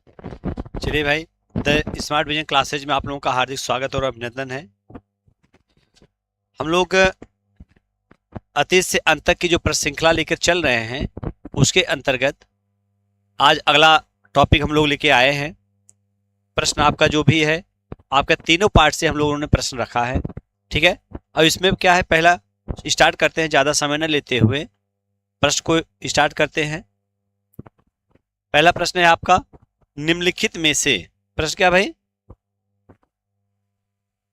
चलिए भाई, the smart vision classes में आप लोगों का हार्दिक स्वागत और अभिनंदन है। हम लोग अतीत से अंत तक की जो प्रश्न श्रृंखला लेकर चल रहे हैं उसके अंतर्गत आज अगला टॉपिक हम लोग लेके आए हैं। प्रश्न आपका जो भी है, आपका तीनों पार्ट से हम लोगों ने प्रश्न रखा है, ठीक है। अब इसमें क्या है, पहला स्टार्ट करते हैं, ज़्यादा समय न लेते हुए प्रश्न को स्टार्ट करते हैं। पहला प्रश्न है आपका, निम्नलिखित में से, प्रश्न क्या भाई,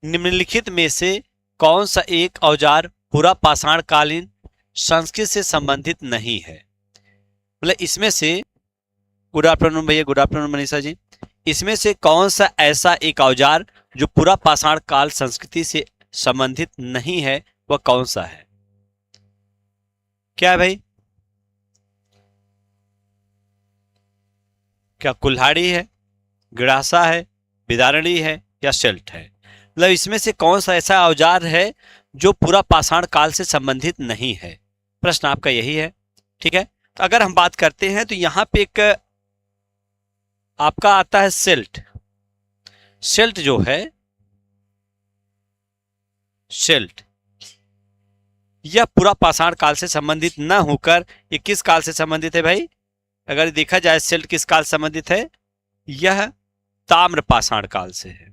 निम्नलिखित में से कौन सा एक औजार पूरा पाषाण कालीन संस्कृत से संबंधित नहीं है। मतलब इसमें से, गुड आफ्टरनून भैया, गुड आफ्टरनून मनीषा जी, इसमें से कौन सा ऐसा एक औजार जो पूरा पाषाण काल संस्कृति से संबंधित नहीं है, वह कौन सा है? क्या है भाई? क्या कुल्हाड़ी है, गड़ासा है, बिदारणी है या शेल्ट है? मतलब इसमें से कौन सा ऐसा औजार है जो पूरा पाषाण काल से संबंधित नहीं है? प्रश्न आपका यही है, ठीक है। तो अगर हम बात करते हैं तो यहां पे एक आपका आता है शेल्ट। शेल्ट जो है, शेल्ट, यह पूरा पाषाण काल से संबंधित न होकर ये किस काल से संबंधित है भाई? अगर देखा जाए शेल्ट किस काल से संबंधित है, यह ताम्र पाषाण काल से है।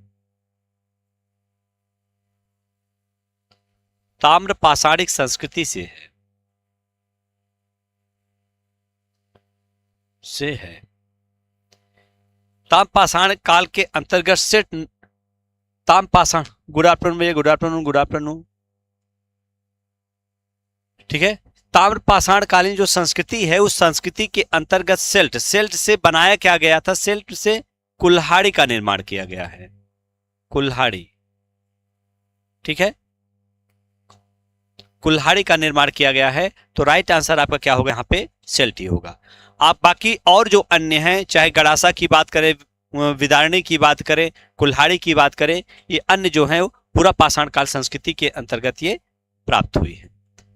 ताम्र पाषाणिक संस्कृति से है। ताम्र पाषाण काल के अंतर्गत से ताम्र पाषाण, गुड आफ्टरनून भैया, गुड आफ्टरनून, गुड आफ्टरनून, ठीक है। ताम्र पाषाण कालीन जो संस्कृति है उस संस्कृति के अंतर्गत शेल्ट, शेल्ट से बनाया क्या गया था? शेल्ट से कुल्हाड़ी का निर्माण किया गया है, कुल्हाड़ी, ठीक है, कुल्हाड़ी का निर्माण किया गया है। तो राइट आंसर आपका क्या होगा यहाँ पे? शेल्ट ही होगा। आप बाकी और जो अन्य हैं, चाहे गड़ासा की बात करें, विदारणी की बात करें, कुल्हाड़ी की बात करें, ये अन्य जो है पूरा पाषाण काल संस्कृति के अंतर्गत ये प्राप्त हुई है,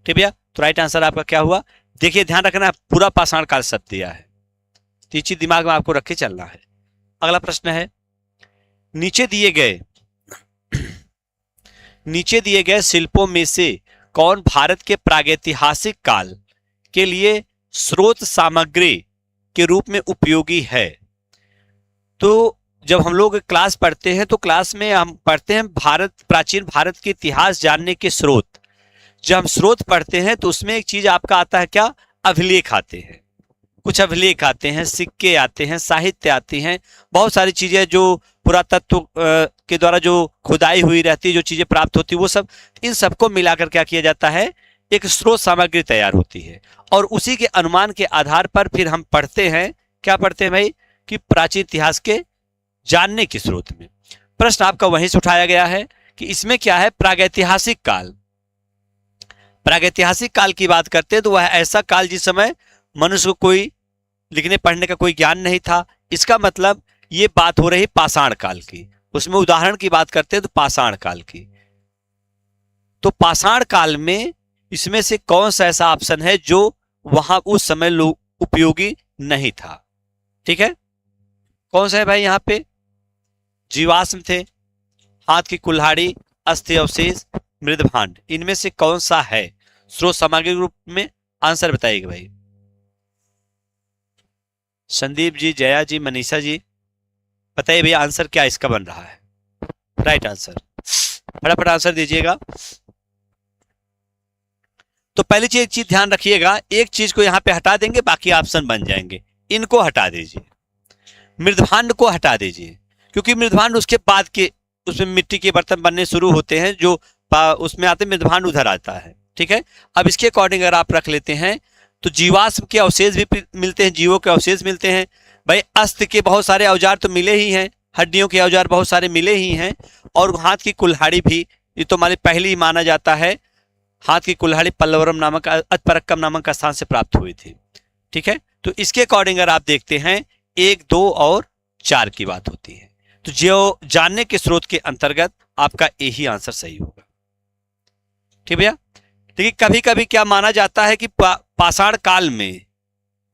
ठीक भैया। तो राइट आंसर आपका क्या हुआ? देखिए ध्यान रखना, पूरा पाषाण काल शब्द दिया है, तो ये चीज दिमाग में आपको रख के चलना है। अगला प्रश्न है, नीचे दिए गए शिल्पों में से कौन भारत के प्रागैतिहासिक काल के लिए स्रोत सामग्री के रूप में उपयोगी है? तो जब हम लोग क्लास पढ़ते हैं तो क्लास में हम पढ़ते हैं प्राचीन भारत के इतिहास जानने के स्रोत। जब हम स्रोत पढ़ते हैं तो उसमें एक चीज आपका आता है, क्या? अभिलेख आते हैं, कुछ अभिलेख आते हैं, सिक्के आते हैं, साहित्य आती हैं, बहुत सारी चीजें जो पुरातत्व के द्वारा जो खुदाई हुई रहती है, जो चीजें प्राप्त होती है, वो सब, इन सबको मिलाकर क्या किया जाता है? एक स्रोत सामग्री तैयार होती है और उसी के अनुमान के आधार पर फिर हम पढ़ते हैं, क्या पढ़ते हैं भाई? कि प्राचीन इतिहास के जानने के स्रोत में। प्रश्न आपका वहीं से उठाया गया है कि इसमें क्या है? प्रागैतिहासिक काल। प्रागैतिहासिक काल की बात करते हैं तो वह ऐसा काल जिस समय मनुष्य को कोई लिखने पढ़ने का कोई ज्ञान नहीं था। इसका मतलब ये बात हो रही पाषाण काल की, उसमें उदाहरण की बात करते हैं तो पाषाण काल की। तो पाषाण काल में इसमें से कौन सा ऐसा ऑप्शन है जो वहां उस समय लोग उपयोगी नहीं था? ठीक है, कौन सा है भाई? यहां पे जीवाश्म थे, हाथ की कुल्हाड़ी, अस्थि अवशेष, मृदभांड, इनमें से कौन सा है स्रोत सामग्री के रूप में? आंसर बताइएगा भाई। संदीप जी, जया जी, मनीषा जी, बताइए भैया आंसर क्या इसका बन रहा है? राइट आंसर, फटाफट आंसर दीजिएगा। तो पहली चीज, एक चीज ध्यान रखिएगा, एक चीज को यहां पे हटा देंगे, बाकी ऑप्शन बन जाएंगे। इनको हटा दीजिए, मृदभांड को हटा दीजिए, क्योंकि मृदभांड उसके बाद के, उसमें मिट्टी के बर्तन बनने शुरू होते हैं, जो उसमें आते, मृदभांड उधर आता है, ठीक है। अब इसके अकॉर्डिंग अगर आप रख लेते हैं तो जीवाश्म के अवशेष भी मिलते हैं, जीवों के अवशेष मिलते हैं भाई। अस्थि के बहुत सारे औजार तो मिले ही हैं, हड्डियों के औजार बहुत सारे मिले ही हैं, और हाथ की कुल्हाड़ी भी, ये तो हमारे पहले ही माना जाता है, हाथ की कुल्हाड़ी पल्लवरम नामक, अतपरक्कम नामक स्थान से प्राप्त हुई थी, ठीक है। तो इसके अकॉर्डिंग अगर आप देखते हैं 1, 2 और 4 की बात होती है, तो जो जानने के स्रोत के अंतर्गत आपका यही आंसर सही होगा, ठीक भैया। देखिए कभी कभी क्या माना जाता है कि पाषाण काल में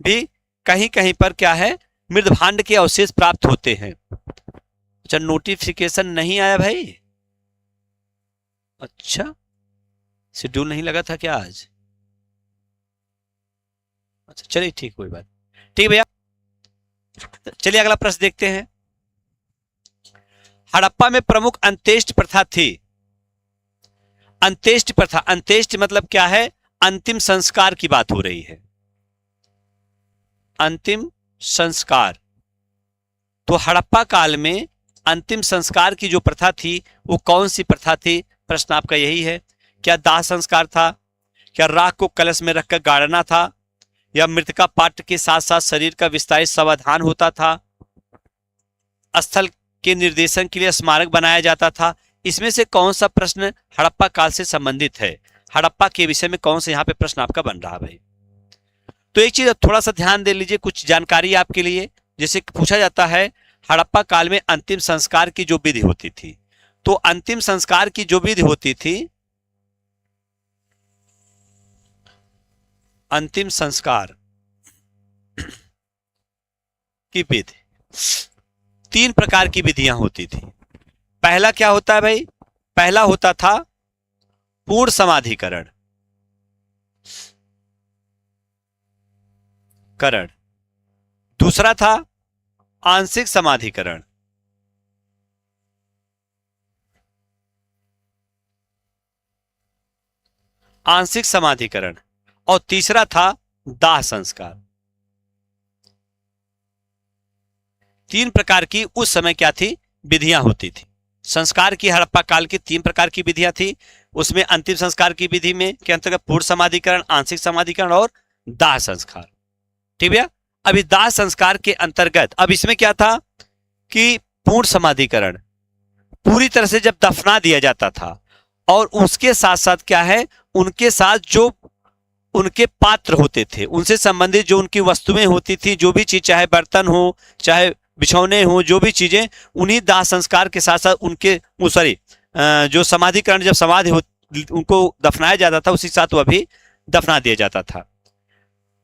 भी कहीं कहीं पर क्या है, मृदभांड के अवशेष प्राप्त होते हैं। अच्छा, नोटिफिकेशन नहीं आया भाई? अच्छा, शेड्यूल नहीं लगा था क्या आज? अच्छा चलिए ठीक, कोई बात। ठीक भैया, चलिए अगला प्रश्न देखते हैं। हड़प्पा में प्रमुख अंत्येष्टि प्रथा थी। अंत्येष्टि प्रथा, अंत्येष्टि मतलब क्या है? अंतिम संस्कार की बात हो रही है, अंतिम संस्कार। तो हड़प्पा काल में अंतिम संस्कार की जो प्रथा थी वो कौन सी प्रथा थी? प्रश्न आपका यही है। क्या दाह संस्कार था? क्या राख को कलश में रखकर गाड़ना था? या मृतका पात्र के साथ साथ शरीर का विस्तारित समाधान होता था? स्थल के निर्देशन के लिए स्मारक बनाया जाता था? इसमें से कौन सा प्रश्न हड़प्पा काल से संबंधित है? हड़प्पा के विषय में कौन सा यहाँ पे प्रश्न आपका बन रहा है भाई? तो एक चीज थोड़ा सा ध्यान दे लीजिए, कुछ जानकारी आपके लिए। जैसे पूछा जाता है हड़प्पा काल में अंतिम संस्कार की जो विधि होती थी, तो अंतिम संस्कार की जो विधि होती थी, अंतिम संस्कार की विधि 3 प्रकार की विधियां होती थी। पहला क्या होता है भाई? पहला होता था पूर्ण समाधिकरण करण। दूसरा था आंशिक समाधिकरण। आंशिक समाधिकरण। और तीसरा था दाह संस्कार। 3 प्रकार की उस समय क्या थी? विधियां होती थी। संस्कार की हड़प्पा काल की 3 प्रकार की विधियां थी। उसमें अंतिम संस्कार की विधि में के अंतर्गत पूर्ण समाधिकरण, आंशिक समाधिकरण और दाह संस्कार। ठीक है। अभी दाह संस्कार के अंतर्गत अब इसमें क्या था कि पूर्ण समाधिकरण पूरी तरह से जब दफना दिया जाता था, और उसके साथ साथ क्या है, उनके साथ जो उनके पात्र होते थे, उनसे संबंधित जो उनकी वस्तुएं होती थी, जो भी चीज, चाहे बर्तन हो, चाहे बिछौने हो, जो भी चीजें, उन्हीं दाह संस्कार के साथ साथ उनके जो समाधिकरण, जब समाधि उनको दफनाया जाता था, उसी साथ वह भी दफना दिया जाता था।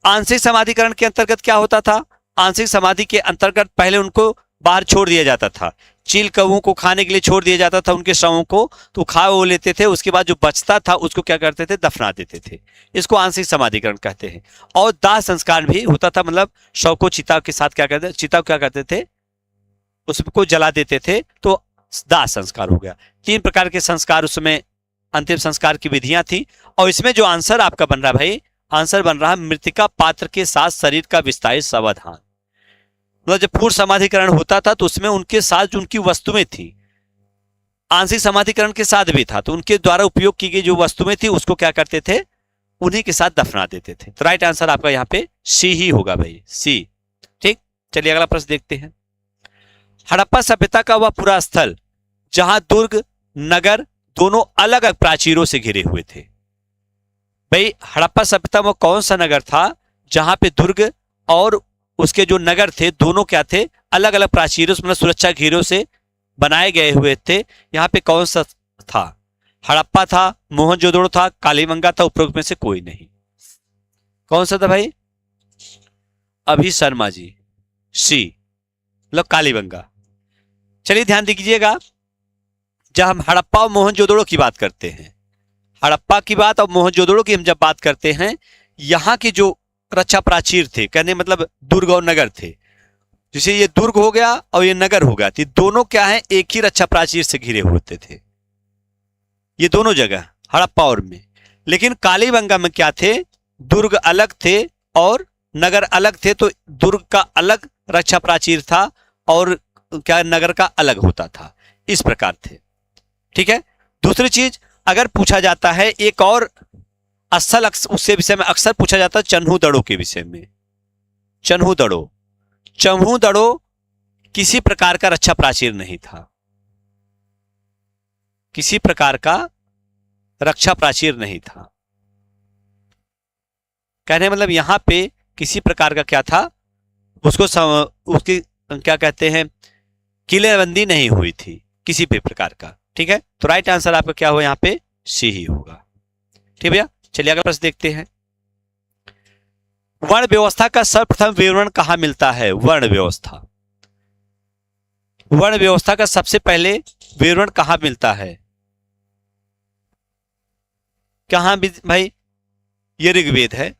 आंशिक समाधिकरण के अंतर्गत क्या होता था? आंशिक समाधि के अंतर्गत पहले उनको बाहर छोड़ दिया जाता था, चील कौओं को खाने के लिए छोड़ दिया जाता था, उनके शवों को, तो खा वो लेते थे। उसके बाद जो बचता था उसको क्या करते थे? दफना देते थे। इसको आंशिक समाधिकरण कहते हैं। और दाह संस्कार भी होता था, मतलब शव को चिता के साथ क्या करते, चिता को क्या करते थे? उसको जला देते थे, तो दाह संस्कार हो गया। 3 प्रकार के संस्कार उसमें अंतिम संस्कार की विधियां थी। और इसमें जो आंसर आपका बन रहा भाई, आंसर बन रहा मृतिका पात्र के साथ शरीर का विस्तारित समाधान। मतलब जब पूर्ण समाधिकरण होता था तो उसमें उनके साथ जो उनकी वस्तुएं थी, आंशिक समाधिकरण के साथ भी था, तो उनके द्वारा उपयोग की गई जो वस्तुएं थी उसको क्या करते थे? उन्हीं के साथ दफना देते थे। तो राइट आंसर आपका यहाँ पे सी ही होगा भाई, सी। ठीक, चलिए अगला प्रश्न देखते हैं। हड़प्पा सभ्यता का वह पूरा स्थल जहां दुर्ग नगर दोनों अलग अलग प्राचीरों से घिरे हुए थे। भाई हड़प्पा सभ्यता में कौन सा नगर था जहां पे दुर्ग और उसके जो नगर थे दोनों क्या थे? अलग अलग प्राचीरों, मतलब सुरक्षा घेरों से बनाए गए हुए थे। यहाँ पे कौन सा था? हड़प्पा था, मोहनजोदड़ो था, कालीबंगा था, उपरोक्त में से कोई नहीं। कौन सा था भाई? अभी शर्मा जी, सी, मतलब कालीबंगा। चलिए ध्यान दीजिएगा, जब हम हड़प्पा और मोहनजोदड़ो की बात करते हैं, हड़प्पा की बात और मोहनजोदड़ो की हम जब बात करते हैं, यहाँ के जो रक्षा प्राचीर थे, कहने मतलब दुर्ग और नगर थे, जैसे ये दुर्ग हो गया और ये नगर हो गया, तो दोनों क्या है? एक ही रक्षा प्राचीर से घिरे होते थे ये दोनों जगह, हड़प्पा और में। लेकिन कालीबंगा में क्या थे? दुर्ग अलग थे और नगर अलग थे, तो दुर्ग का अलग रक्षा प्राचीर था और क्या नगर का अलग होता था, इस प्रकार थे। ठीक है। दूसरी चीज अगर पूछा जाता है, एक और स्थल उसके विषय में अक्सर पूछा जाता है, चन्हू-दड़ो के विषय में। चन्हू-दड़ो, चन्हू-दड़ो किसी प्रकार का रक्षा प्राचीर नहीं था, किसी प्रकार का रक्षा प्राचीर नहीं था। कहने मतलब यहां पे किसी प्रकार का क्या था, उसको उसकी क्या कहते हैं, किलेबंदी नहीं हुई थी किसी भी प्रकार का। ठीक है। तो राइट आंसर आपका क्या हो? यहाँ पे सी ही होगा। ठीक भैया, चलिए अगला प्रश्न देखते हैं। वर्ण व्यवस्था का सर्वप्रथम विवरण कहां मिलता है? वर्ण व्यवस्था, वर्ण व्यवस्था का सबसे पहले विवरण कहां मिलता है? कहां भाई? ये ऋग्वेद है,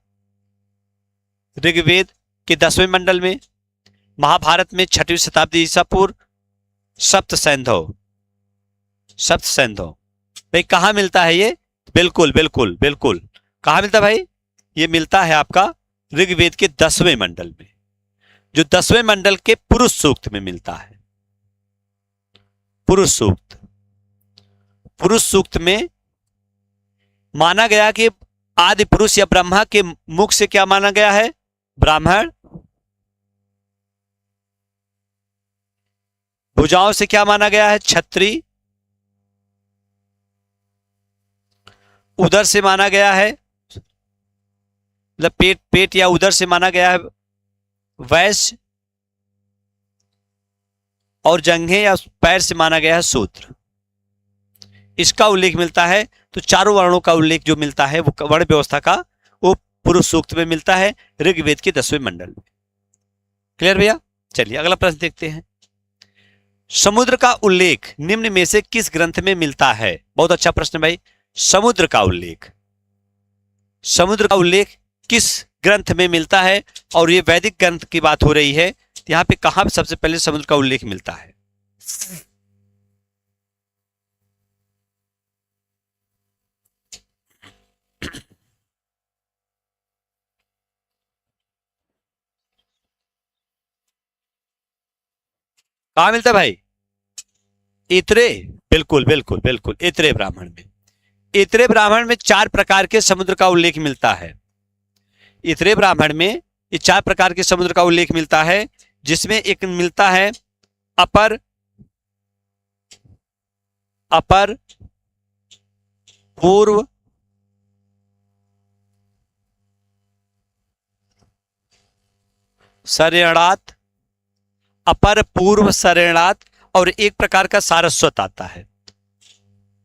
ऋग्वेद के 10वें मंडल में, महाभारत में 6वीं शताब्दी ईसा पूर्व, सप्त सैंधव, सप्त सैंधव। भाई कहां मिलता है ये? बिल्कुल बिल्कुल बिल्कुल, कहां मिलता है भाई? ये मिलता है आपका ऋग्वेद के 10वें मंडल में, जो 10वें मंडल के पुरुष सूक्त में मिलता है। पुरुष सूक्त, पुरुष सूक्त में माना गया कि आदि पुरुष या ब्रह्मा के मुख से क्या माना गया है? ब्राह्मण। भुजाओं से क्या माना गया है? क्षत्रिय। उदर से माना गया है, मतलब पेट, पेट या उदर से माना गया है वैश्य, और जंघे या पैर से माना गया है शूद्र। इसका उल्लेख मिलता है। तो चारों वर्णों का उल्लेख जो मिलता है वो वर्ण व्यवस्था का, वो पुरुष सूक्त में मिलता है, ऋग्वेद के 10वें मंडल में। क्लियर भैया? चलिए अगला प्रश्न देखते हैं। समुद्र का उल्लेख निम्न में से किस ग्रंथ में मिलता है? बहुत अच्छा प्रश्न भाई। समुद्र का उल्लेख, समुद्र का उल्लेख किस ग्रंथ में मिलता है? और ये वैदिक ग्रंथ की बात हो रही है, यहां पे कहां सबसे पहले समुद्र का उल्लेख मिलता है? कहां मिलता है भाई? इतरे, बिल्कुल बिल्कुल बिल्कुल, इतरे ब्राह्मण में। इतरे ब्राह्मण में 4 प्रकार के समुद्र का उल्लेख मिलता है। इतरे ब्राह्मण में ये 4 प्रकार के समुद्र का उल्लेख मिलता है, जिसमें एक मिलता है अपर, अपर, पूर्व, सरयणात, अपर पूर्व सरयणात, और एक प्रकार का सारस्वत आता है,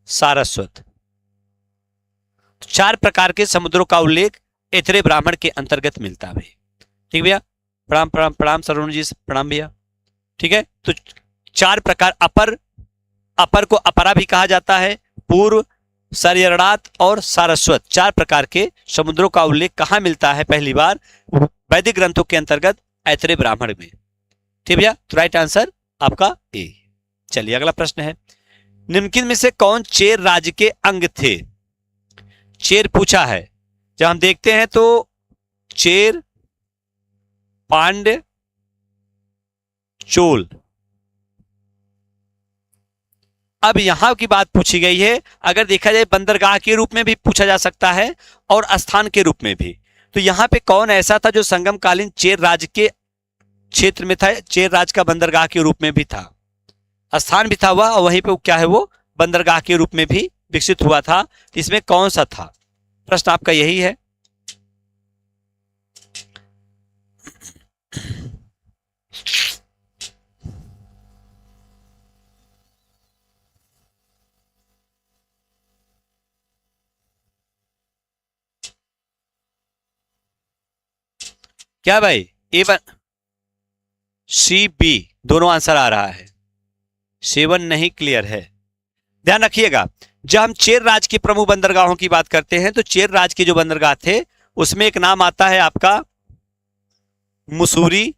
सारस्वत। 4 प्रकार के समुद्रों का उल्लेख इतरे ब्राह्मण के अंतर्गत मिलता है। ठीक भैया? प्रणाम प्रणाम प्रणाम सरोन जी, प्रणाम भैया। ठीक है, तो 4 प्रकार, अपर, अपर को अपरा भी कहा जाता है, पूर्व, सरयणात और सारस्वत, 4 प्रकार के समुद्रों का उल्लेख कहां मिलता है? पहली बार वैदिक ग्रंथों के अंतर्गत ऐतरेय ब्राह्मण में। ठीक भैया? तो राइट आंसर आपका ए। चलिए अगला प्रश्न है, निम्नलिखित में से कौन चेर राज्य के अंग थे? चेर पूछा है। जब हम देखते हैं तो चेर, पांड्य, चोल। अब यहां की बात पूछी गई है, अगर देखा जाए बंदरगाह के रूप में भी पूछा जा सकता है और स्थान के रूप में भी। तो यहां पे कौन ऐसा था जो संगमकालीन चेर राज्य के क्षेत्र में था? चेर राज्य का बंदरगाह के रूप में भी था, स्थान भी था हुआ, और वहीं पे क्या है वो बंदरगाह के रूप में भी विकसित हुआ था। इसमें कौन सा था? प्रश्न आपका यही है। क्या भाई? ए वन, सी, बी दोनों आंसर आ रहा है। सेवन नहीं, क्लियर है। ध्यान रखिएगा, जब हम चेर राज्य के प्रमुख बंदरगाहों की बात करते हैं तो चेर राज्य के जो बंदरगाह थे उसमें एक नाम आता है आपका मुसूरी,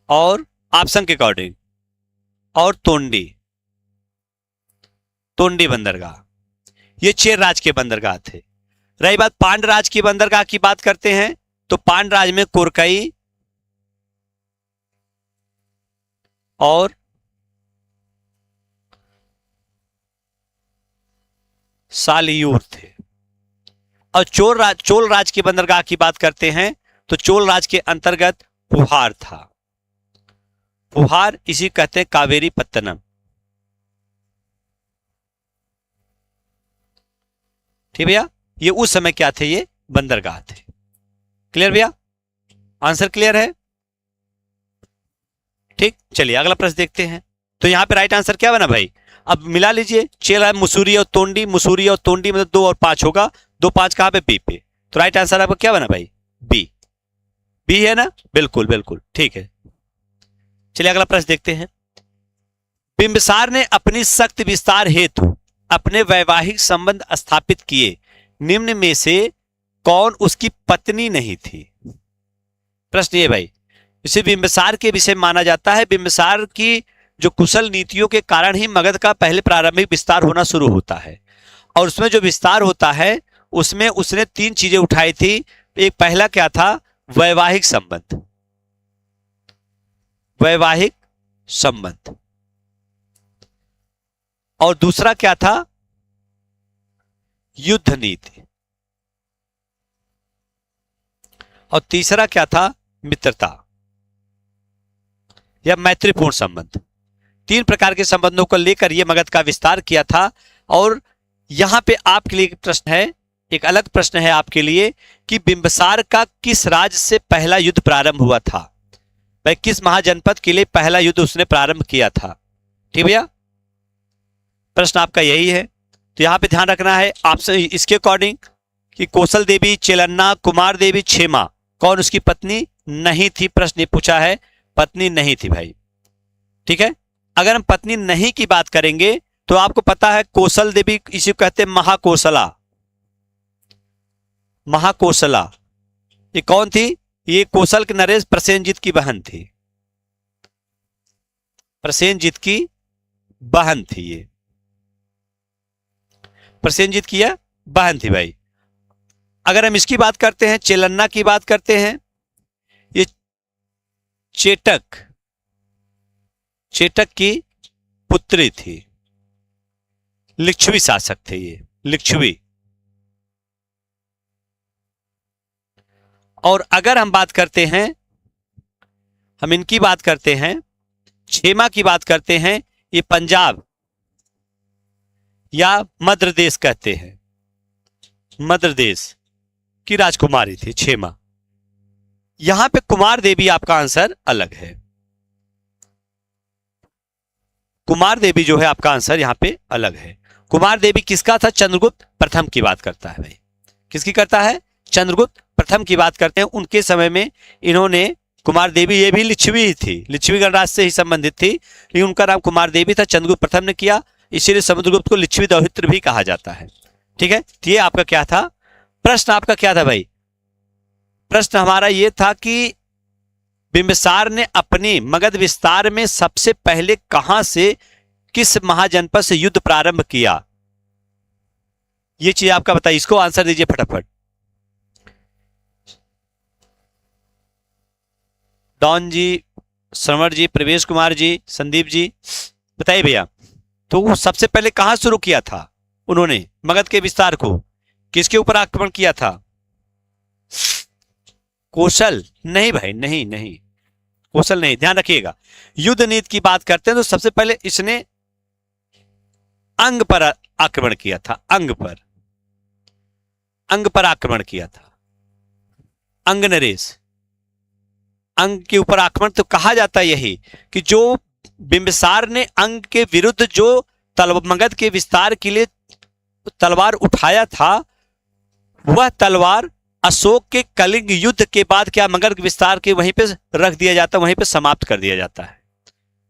और ऑप्शन के अकॉर्डिंग, और तोंडी, तोंडी बंदरगाह, ये चेर राज्य के बंदरगाह थे। रही बात पांड्य राज्य की बंदरगाह की बात करते हैं तो पांड्य राज्य में कोरकई और सालियूर थे। और चोल राज के बंदरगाह की बात करते हैं तो चोल राज के अंतर्गत पुहार था। पुहार इसी कहते हैं कावेरी पत्तनम। ठीक भैया? ये उस समय क्या थे? ये बंदरगाह थे। क्लियर भैया? आंसर क्लियर है? ठीक, चलिए अगला प्रश्न देखते हैं। तो यहां पे राइट आंसर क्या बना भाई? अब मिला लीजिए, चेला, मुसूरी और तोंडी, मुसूरी और तोंडी मतलब 2 और 5 होगा, 2 5 कहां पे? बी पे। तो राइट आंसर आपका क्या बना भाई? बी। बी है ना? बिल्कुल बिल्कुल ठीक है। चलिए अगला प्रश्न देखते हैं। बिंबिसार ने अपनी शक्ति विस्तार हेतु अपने वैवाहिक संबंध स्थापित किए, निम्न में से कौन उसकी पत्नी नहीं थी? प्रश्न ये भाई, इसे बिंबिसार के विषय माना जाता है। बिंबिसार की जो कुशल नीतियों के कारण ही मगध का पहले प्रारंभिक विस्तार होना शुरू होता है, और उसमें जो विस्तार होता है उसमें उसने 3 चीजें उठाई थी। एक पहला क्या था? वैवाहिक संबंध, वैवाहिक संबंध। और दूसरा क्या था? युद्ध नीति। और तीसरा क्या था? मित्रता या मैत्रीपूर्ण संबंध। 3 प्रकार के संबंधों को लेकर यह मगध का विस्तार किया था। और यहां पे आपके लिए प्रश्न है, एक अलग प्रश्न है आपके लिए कि बिंबिसार का किस राज्य से पहला युद्ध प्रारंभ हुआ था? भाई किस महाजनपद के लिए पहला युद्ध उसने प्रारंभ किया था? ठीक भैया, प्रश्न आपका यही है। तो यहां पे ध्यान रखना है आपसे इसके अकॉर्डिंग कि कौशल देवी, चेलन्ना, कुमार देवी, क्षेमा, कौन उसकी पत्नी नहीं थी? प्रश्न ये पूछा है, पत्नी नहीं थी भाई। ठीक है, अगर हम पत्नी नहीं की बात करेंगे तो आपको पता है कौशल देवी, इसी को कहते हैं महाकौशला। महाकौशला ये कौन थी? ये कौशल के नरेश प्रसेनजीत की बहन थी। प्रसेनजीत की बहन थी, ये प्रसेनजीत की यह बहन थी भाई। अगर हम इसकी बात करते हैं, चेलन्ना की बात करते हैं, ये चेटक, चेटक की पुत्री थी। लिच्छवी शासक थे ये, लिच्छवी। और अगर हम बात करते हैं, हम इनकी बात करते हैं, क्षेमा की बात करते हैं, ये पंजाब या मध्य देश कहते हैं, मध्य देश की राजकुमारी थी क्षेमा। यहां पे कुमार देवी आपका आंसर अलग है। कुमार देवी जो है आपका आंसर यहां पे अलग है। कुमार देवी किसका था? चंद्रगुप्त प्रथम की बात करता है भाई। किसकी करता है? चंद्रगुप्त प्रथम की बात करते हैं। उनके समय में इन्होंने, कुमार देवी ये भी लिच्छवी ही थी, लिच्छवी गणराज्य से ही संबंधित थी, लेकिन उनका नाम कुमार देवी था, चंद्रगुप्त प्रथम ने किया, इसीलिए समुद्रगुप्त को लिच्छवी दौहित्र भी कहा जाता है। ठीक है, तो ये आपका क्या था? प्रश्न आपका क्या था भाई? प्रश्न हमारा ये था कि बिंबिसार ने अपने मगध विस्तार में सबसे पहले कहां से, किस महाजनपद से युद्ध प्रारंभ किया? ये चीज आपका बताइए, इसको आंसर दीजिए फटाफट। डॉन जी, श्रवण जी, प्रवेश कुमार जी, संदीप जी, बताइए भैया। तो वो सबसे पहले कहां शुरू किया था उन्होंने मगध के विस्तार को? किसके ऊपर आक्रमण किया था? कौशल नहीं भाई, नहीं नहीं, कौशल नहीं। ध्यान रखिएगा, युद्ध नीति की बात करते हैं तो सबसे पहले इसने अंग पर आक्रमण किया था। अंग पर, अंग पर आक्रमण किया था। अंग नरेश, अंग के ऊपर आक्रमण। तो कहा जाता है यही कि जो बिंबिसार ने अंग के विरुद्ध जो मगध के विस्तार के लिए तलवार उठाया था, वह तलवार अशोक के कलिंग युद्ध के बाद क्या मगध विस्तार के वहीं पे रख दिया जाता, वहीं पे समाप्त कर दिया जाता है।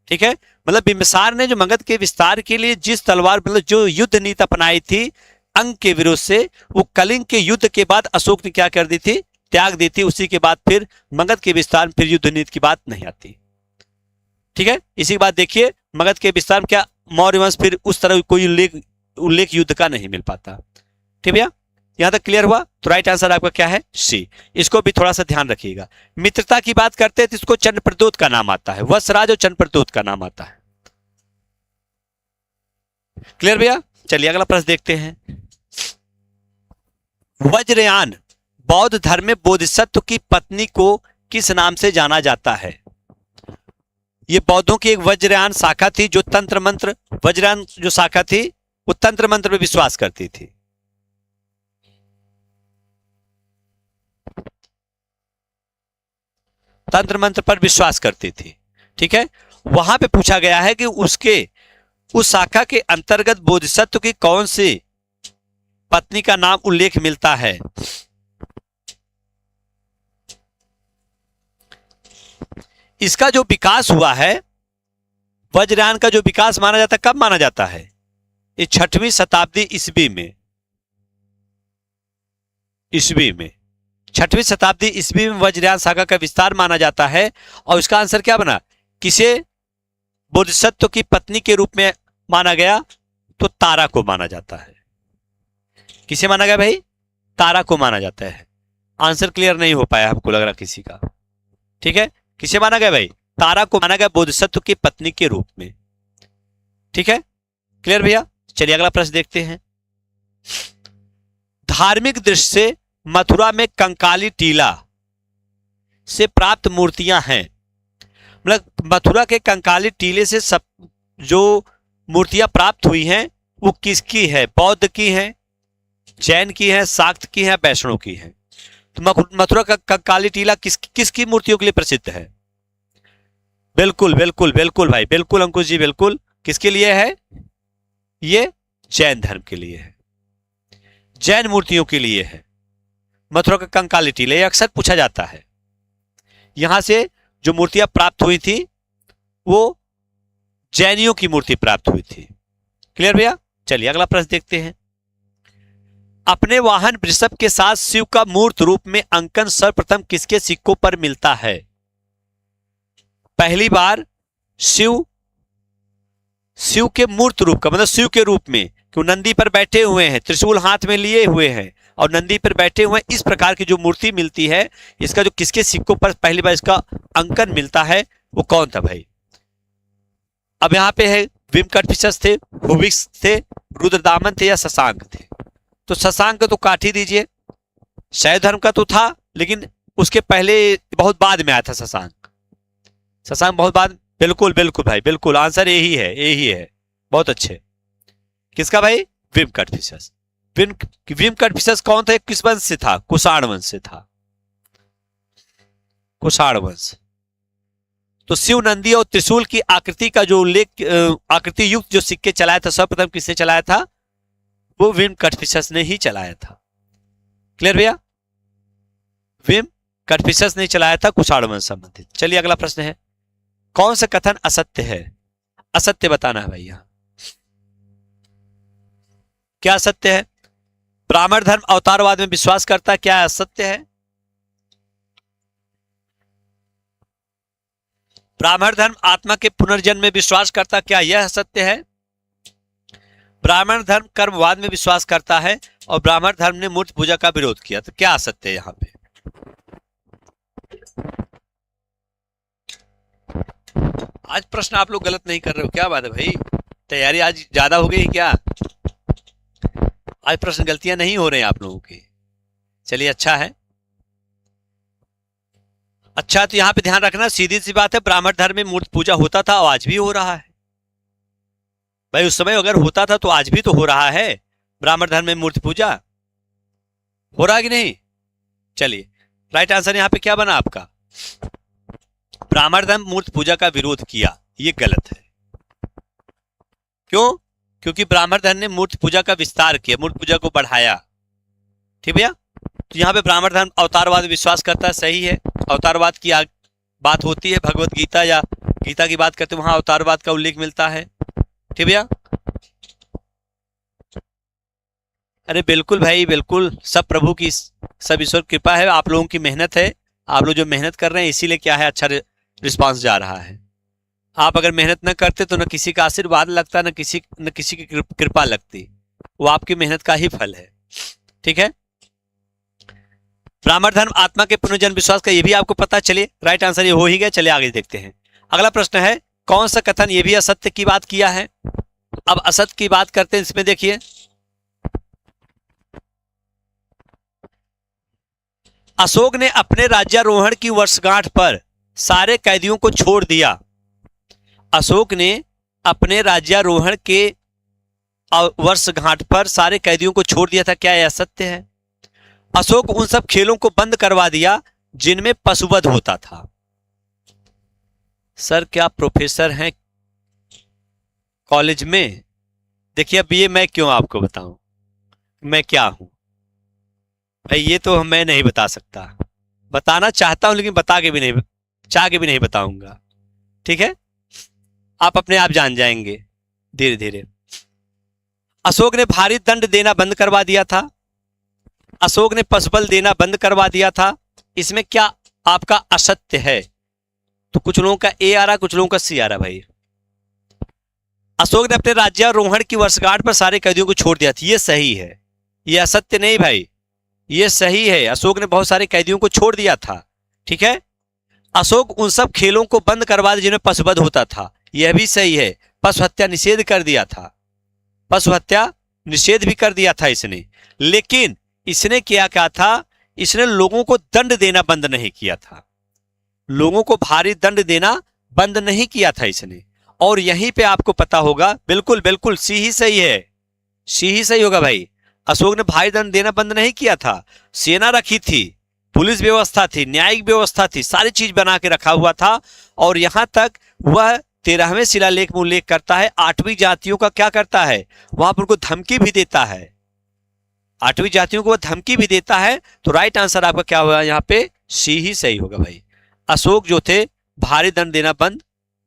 ठीक है, मतलब बिंबिसार ने जो मगध के विस्तार के लिए जिस तलवार, मतलब जो युद्ध नीति अपनाई थी अंग के विरोध से, वो कलिंग के युद्ध के बाद अशोक ने क्या कर दी थी? त्याग दी थी। उसी के बाद फिर मगध के विस्तार में फिर युद्ध नीति की बात नहीं आती। ठीक है, इसी के बाद देखिए मगध के विस्तार में क्या मौर्य वंश फिर उस तरह कोई उल्लेख युद्ध का नहीं मिल पाता। ठीक भैया, यहां तक क्लियर हुआ? तो राइट आंसर आपका क्या है? सी। इसको भी थोड़ा सा ध्यान रखिएगा। मित्रता की बात करते हैं तो इसको चंद्र प्रद्योत का नाम आता है, वत्सराज और चंद्र प्रद्योत का नाम आता है। क्लियर भैया? चलिए अगला प्रश्न देखते हैं। वज्रयान बौद्ध धर्म में बोधिसत्व की पत्नी को किस नाम से जाना जाता है? ये बौद्धों की एक वज्रयान शाखा थी जो तंत्र मंत्र, वज्रयान जो शाखा थी वो तंत्र मंत्र में विश्वास करती थी। तंत्र मंत्र पर विश्वास करती थी। ठीक है, वहां पे पूछा गया है कि उसके उस शाखा के अंतर्गत बोधिसत्व की कौन सी पत्नी का नाम उल्लेख मिलता है? इसका जो विकास हुआ है, वज्रयान का जो विकास माना जाता है, कब माना जाता है? ये 6वीं शताब्दी ईस्वी में, 6वीं शताब्दी ईस्वी में वज्रयान सागर का विस्तार माना जाता है। और इसका आंसर क्या बना? किसे बोधिसत्व की पत्नी के रूप में माना गया? तो तारा को माना जाता है। किसे माना गया भाई? तारा को माना जाता है। आंसर क्लियर नहीं हो पाया हमको लग रहा किसी का। ठीक है, किसे माना गया भाई? तारा को माना गया बोधिसत्व की पत्नी के रूप में। ठीक है, क्लियर भैया? चलिए अगला प्रश्न देखते हैं। धार्मिक दृष्टि से मथुरा में कंकाली टीला से प्राप्त मूर्तियां हैं। मतलब मथुरा के कंकाली टीले से सब जो मूर्तियां प्राप्त हुई हैं वो किसकी है? बौद्ध की है, जैन की है, शाक्त की है, वैष्णव की है। तो मथुरा का कंकाली टीला किसकी मूर्तियों के लिए प्रसिद्ध है? बिल्कुल बिल्कुल बिल्कुल भाई, बिल्कुल अंकुश जी, बिल्कुल। किसके लिए है? ये जैन धर्म के लिए है, जैन मूर्तियों के लिए है मथुरा का कंकाली टीला। ये अक्सर पूछा जाता है। यहां से जो मूर्तियां प्राप्त हुई थी वो जैनियों की मूर्ति प्राप्त हुई थी। क्लियर भैया? चलिए अगला प्रश्न देखते हैं। अपने वाहन वृषभ के साथ शिव का मूर्त रूप में अंकन सर्वप्रथम किसके सिक्कों पर मिलता है? पहली बार शिव के मूर्त रूप का मतलब शिव के रूप में, क्यों नंदी पर बैठे हुए हैं, त्रिशूल हाथ में लिए हुए हैं और नंदी पर बैठे हुए हैं, इस प्रकार की जो मूर्ति मिलती है, इसका जो किसके सिक्कों पर पहली बार इसका अंकन मिलता है वो कौन था भाई? अब यहां पे है विमकटफिशस थे, हुविक्स थे, रुद्रदामन थे या शशांक थे? तो शशांक तो काट ही दीजिए, शैव धर्म का तो था लेकिन उसके पहले बहुत बाद में आया था शशांक बहुत बाद। बिल्कुल बिल्कुल भाई, बिल्कुल आंसर यही है, यही है। बहुत अच्छे। किसका भाई? विमकटफिशस। विमकटफिशस कौन था? किस वंश से था? कुषाण वंश से था, कुषाण वंश। तो शिव, नंदी और त्रिशूल की आकृति का जो उल्लेख, आकृति युक्त जो सिक्के चलाया था सर्वप्रथम किसने चलाया था? वो विमकटफिशस ने ही चलाया था। क्लियर भैया? विमकटफिशस ने चलाया था, कुषाण वंश संबंधित। चलिए अगला प्रश्न है। कौन सा कथन असत्य है? असत्य बताना है भाई। यहां क्या असत्य है? ब्राह्मण धर्म अवतारवाद में विश्वास करता, क्या असत्य है? ब्राह्मण धर्म आत्मा के पुनर्जन्म में विश्वास करता, क्या यह सत्य है? ब्राह्मण धर्म कर्मवाद में विश्वास करता है और ब्राह्मण धर्म ने मूर्ति पूजा का विरोध किया, तो क्या असत्य है यहां पे? आज प्रश्न आप लोग गलत नहीं कर रहे हो, क्या बात है भाई? तैयारी आज ज्यादा हो गई क्या? आज प्रश्न गलतियां नहीं हो रही हैं आप लोगों की। चलिए अच्छा है। अच्छा, तो यहां पे ध्यान रखना, सीधी सी बात है, ब्राह्मण धर्म में मूर्ति पूजा होता था और आज भी हो रहा है भाई। उस समय अगर होता था तो आज भी तो हो रहा है। ब्राह्मण धर्म में मूर्ति पूजा हो रहा है कि नहीं? चलिए राइट आंसर यहां पे क्या बना आपका? ब्राह्मण धर्म मूर्ति पूजा का विरोध किया, ये गलत है। क्यों? क्योंकि ब्राह्मण धर्म ने मूर्ति पूजा का विस्तार किया, मूर्ति पूजा को बढ़ाया। ठीक भैया? तो यहाँ पे ब्राह्मण धर्म अवतारवाद विश्वास करता है, सही है। अवतारवाद की बात होती है, भगवत गीता या गीता की बात करते हैं, वहां अवतारवाद का उल्लेख मिलता है। ठीक भैया? अरे बिल्कुल भाई, बिल्कुल। सब प्रभु की, सब ईश्वर कृपा है, आप लोगों की मेहनत है। आप लोग जो मेहनत कर रहे हैं इसीलिए क्या है, अच्छा रिस्पांस जा रहा है। आप अगर मेहनत न करते तो न किसी का आशीर्वाद लगता, न किसी की कृपा लगती। वो आपकी मेहनत का ही फल है। ठीक है? ब्राह्मण धर्म आत्मा के पुनर्जन्म विश्वास का, ये भी आपको पता। चलिए राइट आंसर ये हो ही गया। चलिए आगे देखते हैं। अगला प्रश्न है, कौन सा कथन ये भी असत्य की बात किया है? अब असत्य की बात करते हैं, इसमें देखिए, अशोक ने अपने राज्यारोहण की वर्षगांठ पर सारे कैदियों को छोड़ दिया। अशोक ने अपने राज्यारोहण के वर्षगांठ पर सारे कैदियों को छोड़ दिया था, क्या यह सत्य है? अशोक उन सब खेलों को बंद करवा दिया जिनमें पशुवध होता था। सर क्या प्रोफेसर हैं कॉलेज में? देखिए अब ये मैं क्यों आपको बताऊं मैं क्या हूं भाई, ये तो मैं नहीं बता सकता। बताना चाहता हूं लेकिन बता के भी नहीं चाह के भी नहीं बताऊंगा, ठीक है, आप अपने आप जान जाएंगे धीरे धीरे। अशोक ने भारी दंड देना बंद करवा दिया था, अशोक ने पशुबल देना बंद करवा दिया था, इसमें क्या आपका असत्य है? तो कुछ लोगों का ए आ रहा, कुछ लोगों का सी आ रहा भाई। अशोक ने अपने राज्यारोहण की वर्षगांठ पर सारे कैदियों को छोड़ दिया था, ये सही है, ये असत्य नहीं भाई, ये सही है। अशोक ने बहुत सारे कैदियों को छोड़ दिया था, ठीक है। अशोक उन सब खेलों को बंद करवा दिया जिनमें पशुवध होता था, यह भी सही है। पशु हत्या निषेध कर दिया था, पशु हत्या निषेध भी कर दिया था इसने, लेकिन इसने क्या था, इसने लोगों को दंड देना बंद नहीं किया था, लोगों को भारी दंड देना बंद नहीं किया था इसने। और यहीं पे आपको पता होगा, बिल्कुल बिल्कुल सी ही सही है, सी ही सही होगा भाई। अशोक ने भारी दंड देना बंद नहीं किया था, सेना रखी थी, पुलिस व्यवस्था थी, न्यायिक व्यवस्था थी, सारी चीज बना के रखा हुआ था। और यहां तक वह 13वें शिलालेख में उल्लेख करता है, 8वीं जातियों का क्या करता है, वहां पर उनको धमकी भी देता है, 8वीं जातियों को वह धमकी भी देता है। तो राइट आंसर आपका क्या होगा यहाँ पे, सी ही सही होगा भाई। अशोक जो थे भारी दंड देना बंद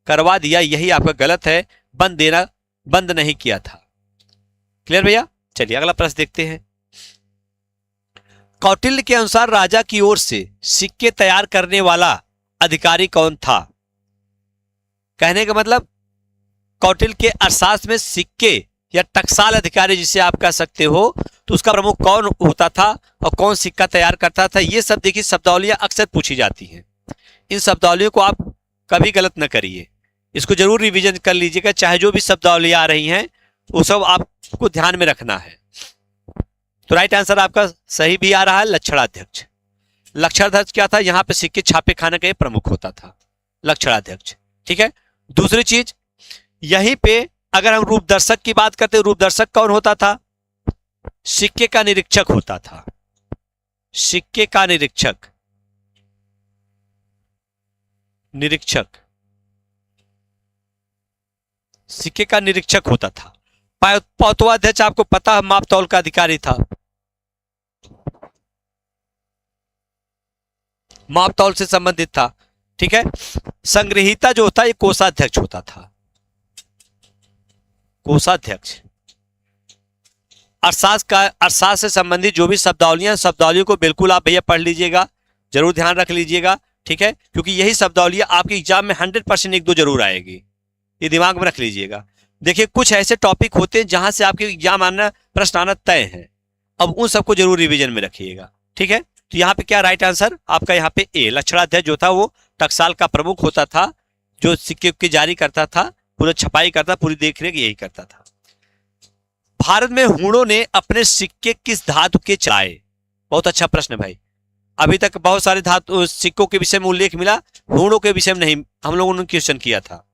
करवा दिया, यही आपका गलत है, बंद देना बंद नहीं किया था। क्लियर भैया? चलिए अगला प्रश्न देखते हैं। कौटिल्य के अनुसार राजा की ओर से सिक्के तैयार करने वाला अधिकारी कौन था? कहने का मतलब कौटिल्य के अर्थशास्त्र में सिक्के या टकसाल अधिकारी जिसे आप कह सकते हो, तो उसका प्रमुख कौन होता था और कौन सिक्का तैयार करता था, ये सब देखिए शब्दावलियां अक्सर पूछी जाती हैं। इन शब्दावलियों को आप कभी गलत न करिए, इसको जरूर रिवीजन कर लीजिएगा, चाहे जो भी शब्दावलियां आ रही हैं वो सब आपको ध्यान में रखना है। तो राइट आंसर आपका सही भी आ रहा है, लक्षणाध्यक्ष। लक्षणाध्यक्ष क्या था, यहां पे सिक्के छापे खाने का प्रमुख होता था, लक्षणाध्यक्ष, ठीक है। दूसरी चीज, यहीं पे अगर हम रूपदर्शक की बात करते, रूपदर्शक कौन होता था, सिक्के का निरीक्षक होता था, सिक्के का निरीक्षक, निरीक्षक, सिक्के का निरीक्षक होता था। पौतवाध्यक्ष आपको पता है माप तौल का अधिकारी था, माप तौल से संबंधित था, ठीक है। संग्रहीता जो होता है ये कोषाध्यक्ष होता था, कोषाध्यक्ष। अर्थशास्त्र से संबंधित जो भी शब्दावलियों को बिल्कुल आप भैया पढ़ लीजिएगा, जरूर ध्यान रख लीजिएगा, ठीक है, क्योंकि यही शब्दावलियां आपके एग्जाम में 100% एक दो जरूर आएगी, ये दिमाग में रख लीजिएगा। देखिए कुछ ऐसे टॉपिक होते हैं जहां से आपके एग्जाम आना, प्रश्न आना तय है, अब उन सबको जरूर रिवीजन में रखिएगा, ठीक है। तो यहाँ पे क्या राइट आंसर आपका, यहाँ पे ए, लक्षणाध्यक्ष जो था वो टकसाल का प्रमुख होता था, जो सिक्के के जारी करता था, पूरा छपाई करता, पूरी देखरेख यही करता था। भारत में हूणों ने अपने सिक्के किस धातु के चलाए? बहुत अच्छा प्रश्न भाई, अभी तक बहुत सारे धातु सिक्कों के विषय में उल्लेख मिला, हूणों के विषय में नहीं हम लोगों ने क्वेश्चन किया था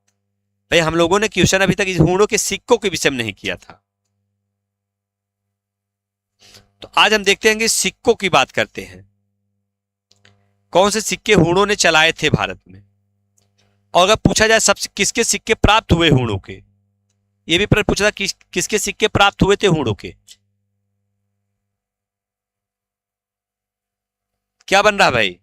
भाई, हम लोगों ने क्वेश्चन अभी तक हूणों के सिक्कों के विषय में नहीं किया था। तो आज हम देखते हैं कि सिक्कों की बात करते हैं, कौन से सिक्के हूणों ने चलाए थे भारत में। और अगर पूछा जाए सब किसके सिक्के प्राप्त हुए हूणों के, ये भी प्रश्न पूछा था किसके सिक्के प्राप्त हुए थे हूणों के, क्या बन रहा भाई?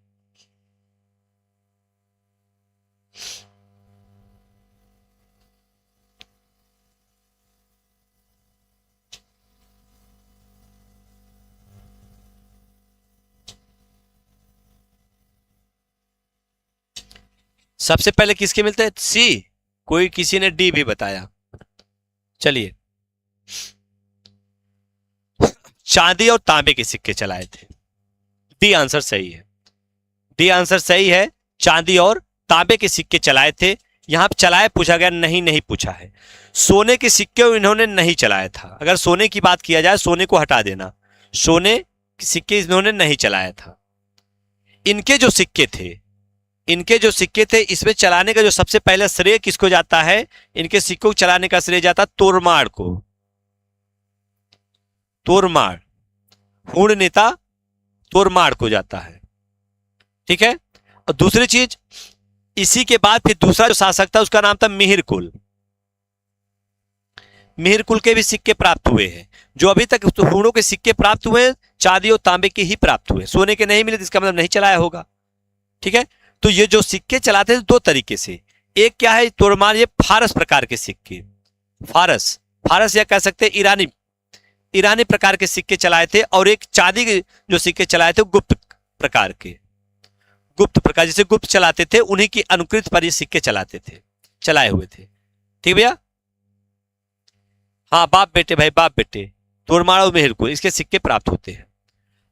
सबसे पहले किसके मिलते हैं? सी, कोई किसी ने डी भी बताया। चलिए, चांदी और तांबे के सिक्के चलाए थे, डी आंसर सही है, डी आंसर सही है, चांदी और तांबे के सिक्के चलाए थे। यहां चलाए पूछा गया, नहीं पूछा है। सोने के सिक्के इन्होंने नहीं चलाया था, अगर सोने की बात किया जाए सोने को हटा देना, सोने के सिक्के इन्होंने नहीं चलाया था। इनके जो सिक्के थे इसमें चलाने का जो सबसे पहले श्रेय किसको जाता है? इनके सिक्कों को चलाने का श्रेय जाता तोरमाड़ को, तोरमाड़, हूण नेता तोरमाड़ को जाता है, ठीक है। और दूसरी चीज, इसी के बाद फिर दूसरा जो शासक था उसका नाम था मिहिरकुल, मिहिरकुल के भी सिक्के प्राप्त हुए हैं। जो अभी तक हूणों के सिक्के प्राप्त हुए चांदी और तांबे के ही प्राप्त हुए, सोने के नहीं मिले, इसका मतलब नहीं चलाया होगा, ठीक है। तो ये जो सिक्के चलाते थे दो तरीके से, एक क्या है तोड़मार, ये फारस प्रकार के सिक्के, फारस फारस या कह सकते हैं ईरानी, ईरानी प्रकार के सिक्के चलाए थे, और एक चांदी के जो सिक्के चलाए थे गुप्त प्रकार के, गुप्त प्रकार जिसे गुप्त चलाते थे उन्हीं की अनुकृत पर ये सिक्के चलाते थे, चलाए हुए थे। ठीक भैया, हाँ बाप बेटे भाई, बाप बेटे तोड़मार और मेहरकुल इसके सिक्के प्राप्त होते हैं।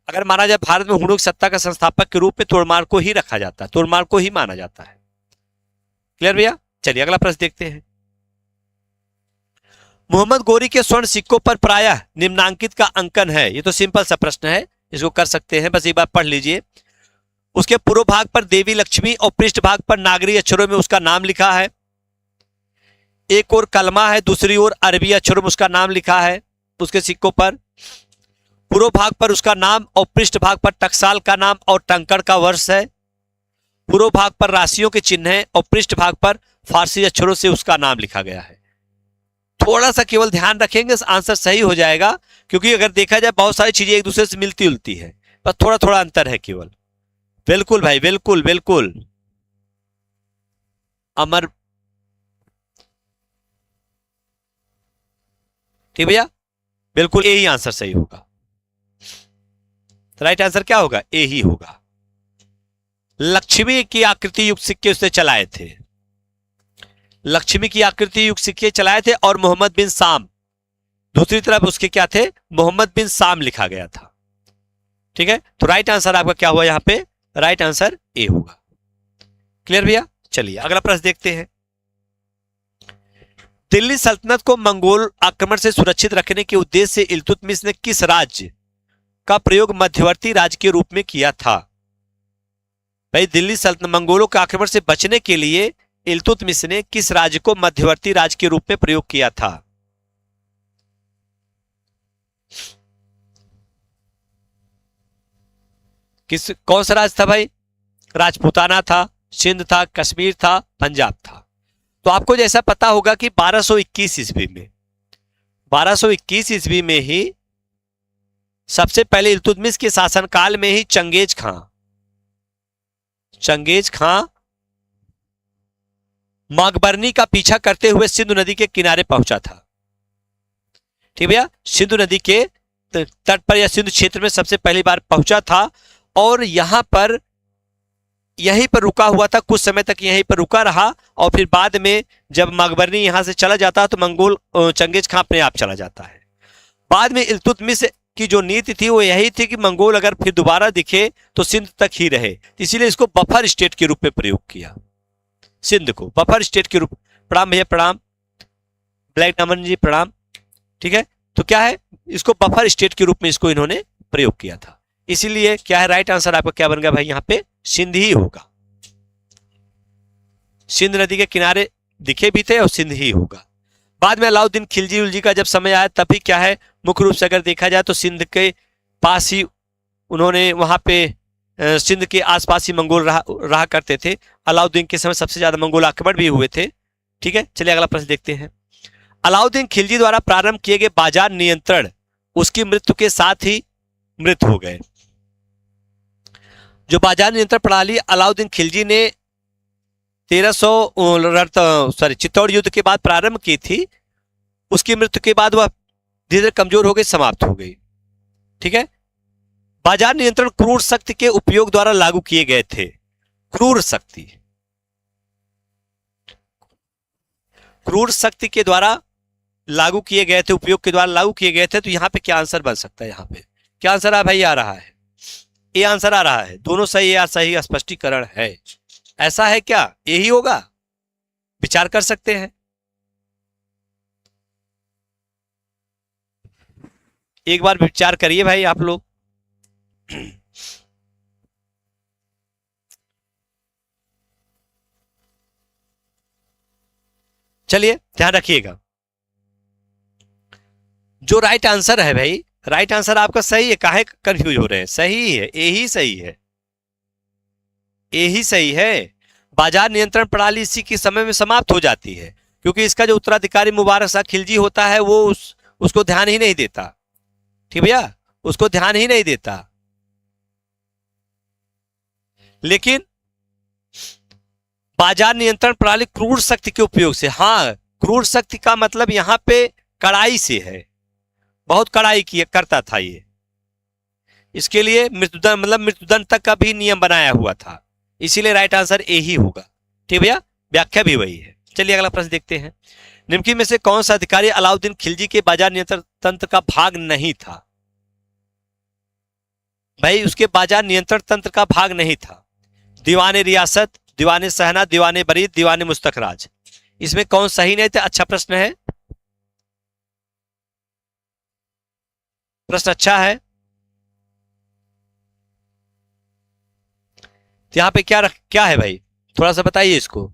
अगर माना जाए भारत में हुड़ूक सत्ता का संस्थापक के रूप में तोड़मार को ही रखा जाता है, तोड़मार को ही माना जाता है। क्लियर भैया, चलिए अगला प्रश्न देखते हैं। मोहम्मद गोरी के स्वर्ण सिक्कों पर प्रायः निम्नांकित का अंकन है। ये तो सिंपल सा प्रश्न है, इसको कर सकते हैं, बस एक बार पढ़ लीजिए। उसके पूर्व भाग पर देवी लक्ष्मी और पृष्ठ भाग पर नागरी अक्षरों में उसका नाम लिखा है। एक और कलमा है, दूसरी ओर अरबी अक्षरों में उसका नाम लिखा है उसके सिक्कों पर। पूर्व भाग पर उसका नाम और पृष्ठ भाग पर टकसाल का नाम और टंकण का वर्ष है। पूर्व भाग पर राशियों के चिन्ह है और पृष्ठ भाग पर फारसी अक्षरों से उसका नाम लिखा गया है। थोड़ा सा केवल ध्यान रखेंगे, आंसर सही हो जाएगा, क्योंकि अगर देखा जाए बहुत सारी चीजें एक दूसरे से मिलती जुलती है, पर थोड़ा थोड़ा अंतर है केवल। बिल्कुल भाई, बिल्कुल बिल्कुल अमर, ठीक भैया, बिल्कुल ए ही आंसर सही होगा। राइट आंसर क्या होगा, ए ही होगा। लक्ष्मी की आकृति युक्त सिक्के उसने चलाए थे, लक्ष्मी की आकृति युक्त सिक्के चलाए थे, और मोहम्मद बिन साम दूसरी तरफ उसके क्या थे, मोहम्मद बिन साम लिखा गया था। ठीक है, तो राइट आंसर आपका क्या हुआ यहां पे, राइट आंसर ए होगा। क्लियर भैया, चलिए अगला प्रश्न देखते हैं। दिल्ली सल्तनत को मंगोल आक्रमण से सुरक्षित रखने के उद्देश्य से इल्तुतमिश ने किस राज्य का प्रयोग मध्यवर्ती राज्य के रूप में किया था। भाई दिल्ली सल्तनत मंगोलों के आक्रमण से बचने के लिए इल्तुतमिश ने किस राज्य को मध्यवर्ती राज्य के रूप में प्रयोग किया था। किस, कौन सा राज्य था भाई, राजपूताना था, सिंध था, कश्मीर था, पंजाब था। तो आपको जैसा पता होगा कि 1221 ईस्वी में, 1221 ईस्वी में ही सबसे पहले इल्तुतमिश के शासनकाल में ही चंगेज खां मकबरनी का पीछा करते हुए सिंधु नदी के किनारे पहुंचा था। ठीक भैया, सिंधु नदी के तट पर या सिंधु क्षेत्र में सबसे पहली बार पहुंचा था, और यहीं पर रुका हुआ था, कुछ समय तक यहीं पर रुका रहा, और फिर बाद में जब मकबरनी यहां से चला जाता है तो मंगोल चंगेज खां अपने आप चला जाता है। बाद में इल्तुतमिश की जो नीति थी वो यही थी कि मंगोल अगर फिर दोबारा दिखे तो सिंध तक ही रहे, इसीलिए इसको बफर स्टेट के रूप में प्रयोग किया, सिंध को बफर स्टेट के रूप। प्रणाम भैया, प्रणाम, ब्लैक डायमंड जी प्रणाम। ठीक है, तो क्या है, इसको बफर स्टेट के रूप में इसको इन्होंने प्रयोग किया था, इसीलिए क्या है राइट आंसर आपका क्या बन गया भाई, यहां पे सिंध ही होगा। सिंध नदी के किनारे दिखे भी थे और सिंध ही होगा। बाद में अलाउद्दीन खिलजी उलजी का जब समय आया तभी क्या है, मुख्य रूप से अगर देखा जाए तो सिंध के पास ही उन्होंने वहां पे सिंध के आसपास ही मंगोल रहा करते थे। अलाउद्दीन के समय सबसे ज्यादा मंगोल आक्रमण भी हुए थे। ठीक है, चलिए अगला प्रश्न देखते हैं। अलाउद्दीन खिलजी द्वारा प्रारंभ किए गए बाजार नियंत्रण उसकी मृत्यु के साथ ही मृत हो गए। जो बाजार नियंत्रण प्रणाली अलाउद्दीन खिलजी ने 1300 चित्तौड़ युद्ध के बाद प्रारंभ की थी, उसकी मृत्यु के बाद वह धीरे धीरे कमजोर हो गई, समाप्त हो गई। ठीक है, बाजार नियंत्रण क्रूर शक्ति के उपयोग द्वारा लागू किए गए थे। क्रूर शक्ति के द्वारा लागू किए गए थे, उपयोग के द्वारा लागू किए गए थे। तो यहां पे क्या आंसर बन सकता है, यहां पे क्या आंसर आ भाई, आ रहा है ये आंसर आ रहा है, दोनों सही या सही स्पष्टीकरण है। ऐसा है क्या, यही होगा, विचार कर सकते हैं। एक बार विचार करिए भाई आप लोग। चलिए ध्यान रखिएगा, जो राइट आंसर है भाई, राइट आंसर आपका सही है, काहे कंफ्यूज हो रहे हैं, सही है, यही सही है, यही सही है। बाजार नियंत्रण प्रणाली इसी के समय में समाप्त हो जाती है, क्योंकि इसका जो उत्तराधिकारी मुबारक शाह खिलजी होता है वो उसको ध्यान ही नहीं देता। ठीक भैया, उसको ध्यान ही नहीं देता। लेकिन बाजार नियंत्रण प्रणाली क्रूर शक्ति के उपयोग से। हाँ, क्रूर शक्ति का मतलब यहाँ पे कड़ाई से है, बहुत कड़ाई की करता था ये। इसके लिए मृत्युदंड मतलब मृत्युदंड तक का भी नियम बनाया हुआ था, इसीलिए राइट आंसर ए ही होगा। ठीक भैया, व्याख्या भी वही है। चलिए अगला प्रश्न देखते हैं। निम्नलिखित में से कौन सा अधिकारी अलाउद्दीन खिलजी के बाजार नियंत्रण तंत्र का भाग नहीं था? भाई उसके बाजार नियंत्रण तंत्र का भाग नहीं था। दीवाने रियासत, दीवाने सहना, दीवाने बरीद, दीवाने मुस्तखराज, इसमें कौन सही नहीं था? अच्छा प्रश्न है, प्रश्न अच्छा है। यहां पे क्या है भाई, थोड़ा सा बताइए इसको।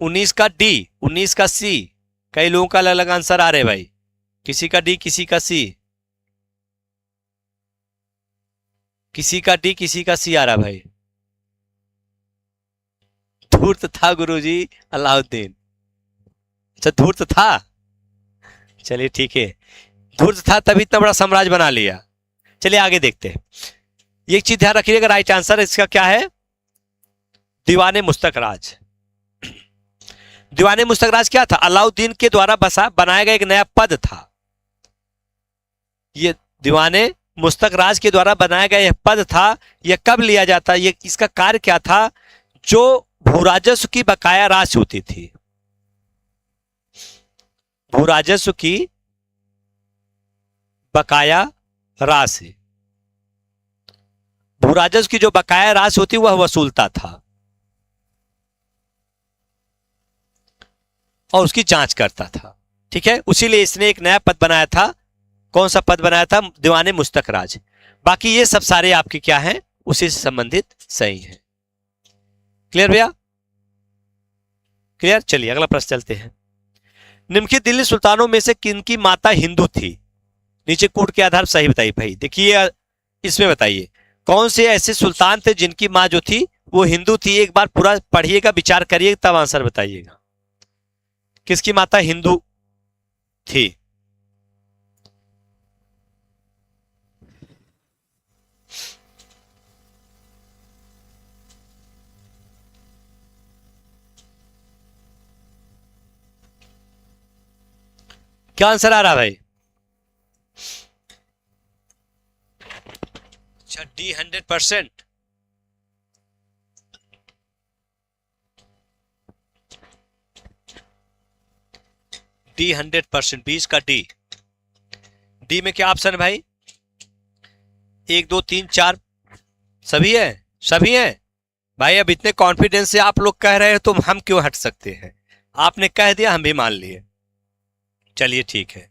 19 का डी, 19 का सी, कई लोगों का अलग अलग आंसर आ रहे हैं भाई, किसी का डी, किसी का सी, किसी का डी, किसी का सी आ रहा भाई। धूर्त था गुरुजी अलाउद्दीन। अच्छा धूर्त था, चलिए ठीक है, धूर्त था तभी इतना बड़ा साम्राज्य बना लिया। चलिए आगे देखते हैं। एक चीज ध्यान रखिएगा, राइट आंसर इसका क्या है? दीवाने मुस्तखराज। दीवाने मुस्तखराज क्या था? अलाउद्दीन के द्वारा बनाया गया एक नया पद था। ये दीवाने मुस्तखराज के द्वारा बनाया गया यह पद था। यह कब लिया जाता? ये इसका कार्य क्या था? जो भूराजस्व की बकाया राशि होती थी, भूराजस्व की बकाया राशि, भूराजस्व की जो बकाया राशि होती वह वसूलता था और उसकी जांच करता था। ठीक है, उसीलिए इसने एक नया पद बनाया था। कौन सा पद बनाया था? दीवाने मुस्तखराज। बाकी ये सब सारे आपके क्या हैं? उसी से संबंधित सही हैं। क्लियर भैया? क्लियर। चलिए अगला प्रश्न चलते हैं। निम्नलिखित दिल्ली सुल्तानों में से किनकी माता हिंदू थी? नीचे कोड के आधार पर सही बताइए भाई। देखिए इसमें बताइए कौन से ऐसे सुल्तान थे जिनकी मां जो थी वो हिंदू थी। एक बार पूरा पढ़िएगा, विचार करिएगा, तब आंसर बताइएगा। किसकी माता हिंदू थी? क्या आंसर आ रहा भाई? अच्छा डी 100%। डी 100%, 20 का डी। डी में क्या ऑप्शन है भाई? 1 2 3 4 सभी है, सभी है भाई। अब इतने कॉन्फिडेंस से आप लोग कह रहे हैं तो हम क्यों हट सकते हैं? आपने कह दिया, हम भी मान लिए। चलिए ठीक है,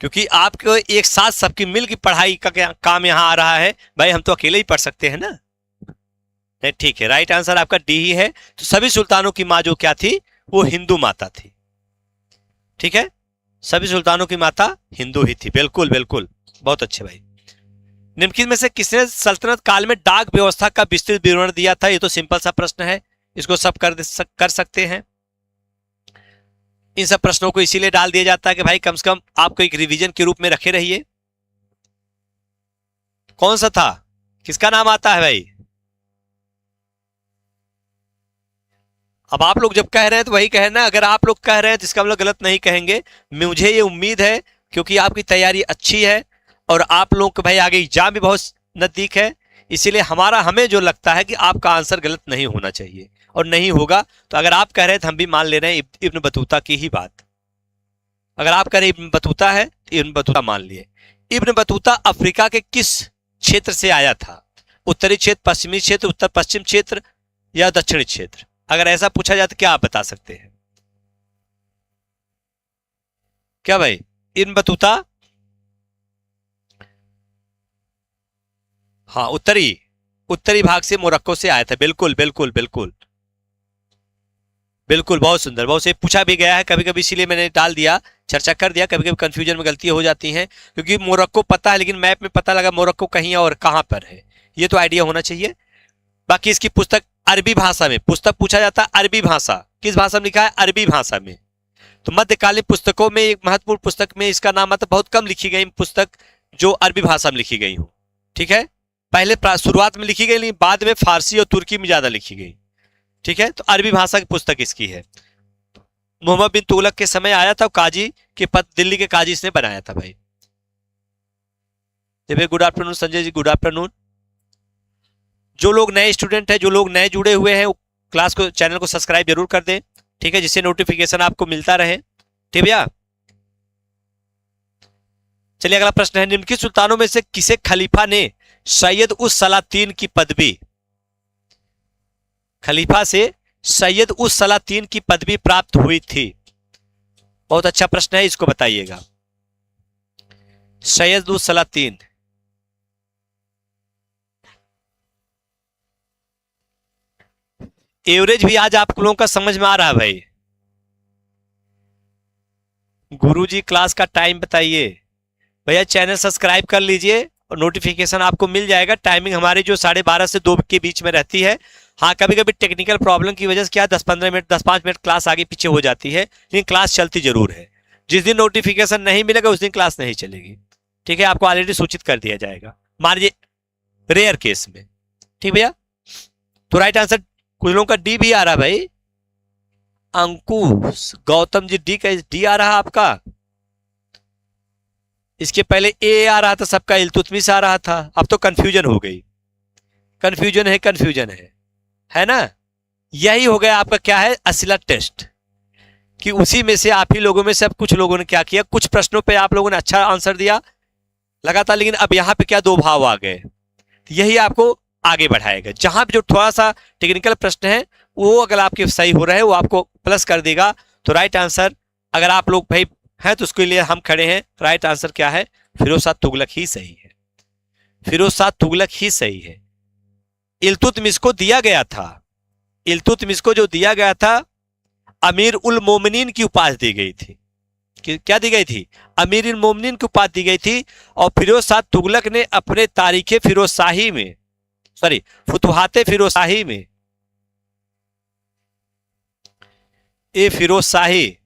क्योंकि आपको एक साथ सबकी मिल की पढ़ाई का काम यहां आ रहा है भाई, हम तो अकेले ही पढ़ सकते हैं ना। नहीं ठीक है, राइट आंसर आपका डी ही है। तो सभी सुल्तानों की मां जो क्या थी? वो हिंदू माता थी। ठीक है, सभी सुल्तानों की माता हिंदू ही थी। बिल्कुल बिल्कुल, बहुत अच्छे भाई। निम्नलिखित में से किसने सल्तनत काल में डाक व्यवस्था का विस्तृत विवरण दिया था? ये तो सिंपल सा प्रश्न है, इसको सब कर सकते हैं। इन सब प्रश्नों को इसीलिए डाल दिया जाता है कि भाई कम से कम आपको एक रिवीजन के रूप में रखे रहिए। कौन सा था? किसका नाम आता है भाई? अब आप लोग जब कह रहे हैं तो वही कहना, अगर आप लोग कह रहे हैं तो इसका हम लोग गलत नहीं कहेंगे। मुझे ये उम्मीद है क्योंकि आपकी तैयारी अच्छी है और आप लोग को भाई आगे एग्जाम भी बहुत नजदीक है, इसीलिए हमें जो लगता है कि आपका आंसर गलत नहीं होना चाहिए और नहीं होगा। तो अगर आप कह रहे हैं तो हम भी मान ले रहे हैं इब्न बतूता की ही बात। अगर आप कह रहे इब्न बतूता है तो इब्न बतूता मान लिए। इब्न बतूता अफ्रीका के किस क्षेत्र से आया था? उत्तरी क्षेत्र, पश्चिमी क्षेत्र, उत्तर पश्चिम क्षेत्र या दक्षिणी क्षेत्र? अगर ऐसा पूछा जाए तो क्या आप बता सकते हैं? क्या भाई? इब्न बतूता हाँ उत्तरी भाग से, मोरक्को से आया था। बिल्कुल बिल्कुल बिल्कुल बिल्कुल, बहुत सुंदर। बहुत से पूछा भी गया है कभी कभी, इसीलिए मैंने डाल दिया, चर्चा कर दिया। कभी कभी कंफ्यूजन में गलतियां हो जाती हैं क्योंकि मोरक्को पता है लेकिन मैप में पता लगा मोरक्को कहीं और कहां पर है, ये तो आइडिया होना चाहिए। बाकी इसकी पुस्तक अरबी भाषा में, पुस्तक पूछा जाता है अरबी भाषा, किस भाषा में लिखा है? अरबी भाषा में। तो मध्यकालीन पुस्तकों में एक महत्वपूर्ण पुस्तक में इसका नाम आता, बहुत कम लिखी गई पुस्तक जो अरबी भाषा में लिखी गई हो। ठीक है, पहले शुरुआत में लिखी गई, लेकिन बाद में फारसी और तुर्की में ज्यादा लिखी गई। ठीक है, तो अरबी भाषा की पुस्तक इसकी है। मोहम्मद बिन तुगलक के समय आया था, काजी के पद दिल्ली के काजी इसने बनाया था भाई। Good afternoon Sanjay ji, good afternoon. जो लोग नए स्टूडेंट हैं, जो लोग नए जुड़े हुए हैं, क्लास को, चैनल को सब्सक्राइब जरूर कर दें, ठीक है, जिससे नोटिफिकेशन आपको मिलता रहे। ठीक भैया, चलिए अगला प्रश्न है, निम्नलिखित सुल्तानों में से किसे खलीफा ने सैयद उस सलातीन की पदवी, खलीफा से सैयद उस सलातीन की पदवी प्राप्त हुई थी? बहुत अच्छा प्रश्न है, इसको बताइएगा। सैयद उस सलातीन, एवरेज भी आज आप लोगों का समझ में आ रहा है भाई? गुरुजी क्लास का टाइम बताइए भैया। चैनल सब्सक्राइब कर लीजिए और नोटिफिकेशन आपको मिल जाएगा। टाइमिंग हमारी जो 12:30 से 2 के बीच में रहती है। हाँ, कभी कभी टेक्निकल प्रॉब्लम की वजह से क्या 10-15 मिनट 10-5 मिनट क्लास आगे पीछे हो जाती है, लेकिन क्लास चलती जरूर है। जिस दिन नोटिफिकेशन नहीं मिलेगा उस दिन क्लास नहीं चलेगी। ठीक है, आपको ऑलरेडी सूचित कर दिया जाएगा, मानिए रेयर केस में। ठीक भैया, तो राइट आंसर कुछ लोगों का डी भी आ रहा भाई। अंकुश गौतम जी, डी आ रहा आपका। इसके पहले ए आ रहा था सबका, इल्तुतमिश आ रहा था। अब तो कंफ्यूजन हो गई, कंफ्यूजन है ना। यही हो गया आपका, क्या है, असला टेस्ट, कि उसी में से आप ही लोगों में से अब कुछ लोगों ने क्या किया, कुछ प्रश्नों पे आप लोगों ने अच्छा आंसर दिया लगातार, लेकिन अब यहां पे क्या 2 भाव आ गए। यही आपको आगे बढ़ाएगा। जहां पे जो थोड़ा सा टेक्निकल प्रश्न है वो अगर आपके सही हो रहे हैं वो आपको प्लस कर देगा। तो राइट आंसर, अगर आप लोग भाई हैं तो उसके लिए हम खड़े हैं। राइट आंसर क्या है? फिरोज शाह तुगलक ही सही है। फिरोज शाह तुगलक ही सही है। इल्तुतमिश को दिया गया था, इल्तुतमिश को जो दिया गया था, अमीर उल मोमिनीन की उपाधि दी गई थी। क्या दी गई थी? अमीर उल मोमिनीन की उपाधि दी गई थी। और फिरोज शाह तुगलक ने अपने तारीखे फिरोज शाही में, सॉरी, फुतुहाते फिरोज शाही में, ये फिरोज शाही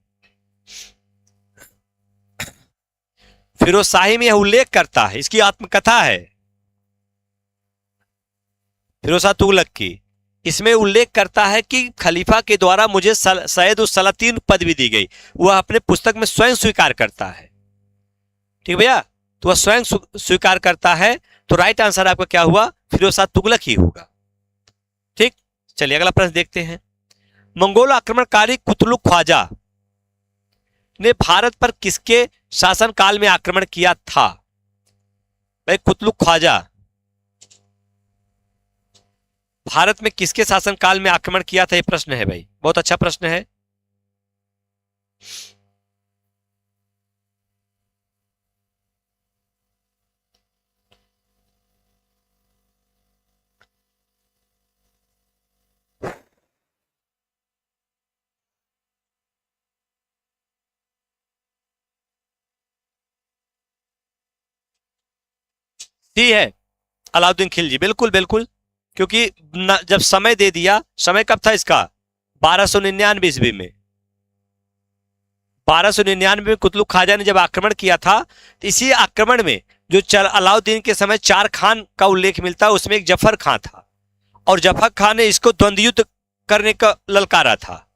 में यह उल्लेख करता है, इसकी आत्मकथा है फिरोज शाह तुगलक की। इसमें उल्लेख करता है कि खलीफा के द्वारा मुझे सैयद उस सलातीन पदवी दी गई। वह अपने पुस्तक में स्वयं स्वीकार करता है। ठीक भैया, तो वह स्वयं स्वीकार करता है। तो राइट आंसर आपका क्या हुआ? फिरोज शाह तुगलक ही होगा। ठीक, चलिए अगला प्रश्न देखते हैं। मंगोल आक्रमणकारी कुतलुक ख्वाजा ने भारत पर किसके शासनकाल में आक्रमण किया था? भाई कुतलुक ख्वाजा भारत में किसके शासनकाल में आक्रमण किया था? यह प्रश्न है भाई, बहुत अच्छा प्रश्न है। सी है अलाउद्दीन खिलजी, बिल्कुल बिल्कुल। क्योंकि जब समय दे दिया, समय कब था इसका? 1299 ईस्वी में। 1299 में कुतलुक ख्वाजा ने जब आक्रमण किया था, तो इसी आक्रमण में जो अलाउद्दीन के समय 4 खान का उल्लेख मिलता है, उसमें एक जफर खान था। और जफर खान ने इसको द्वंद्व युद्ध करने का ललकारा था।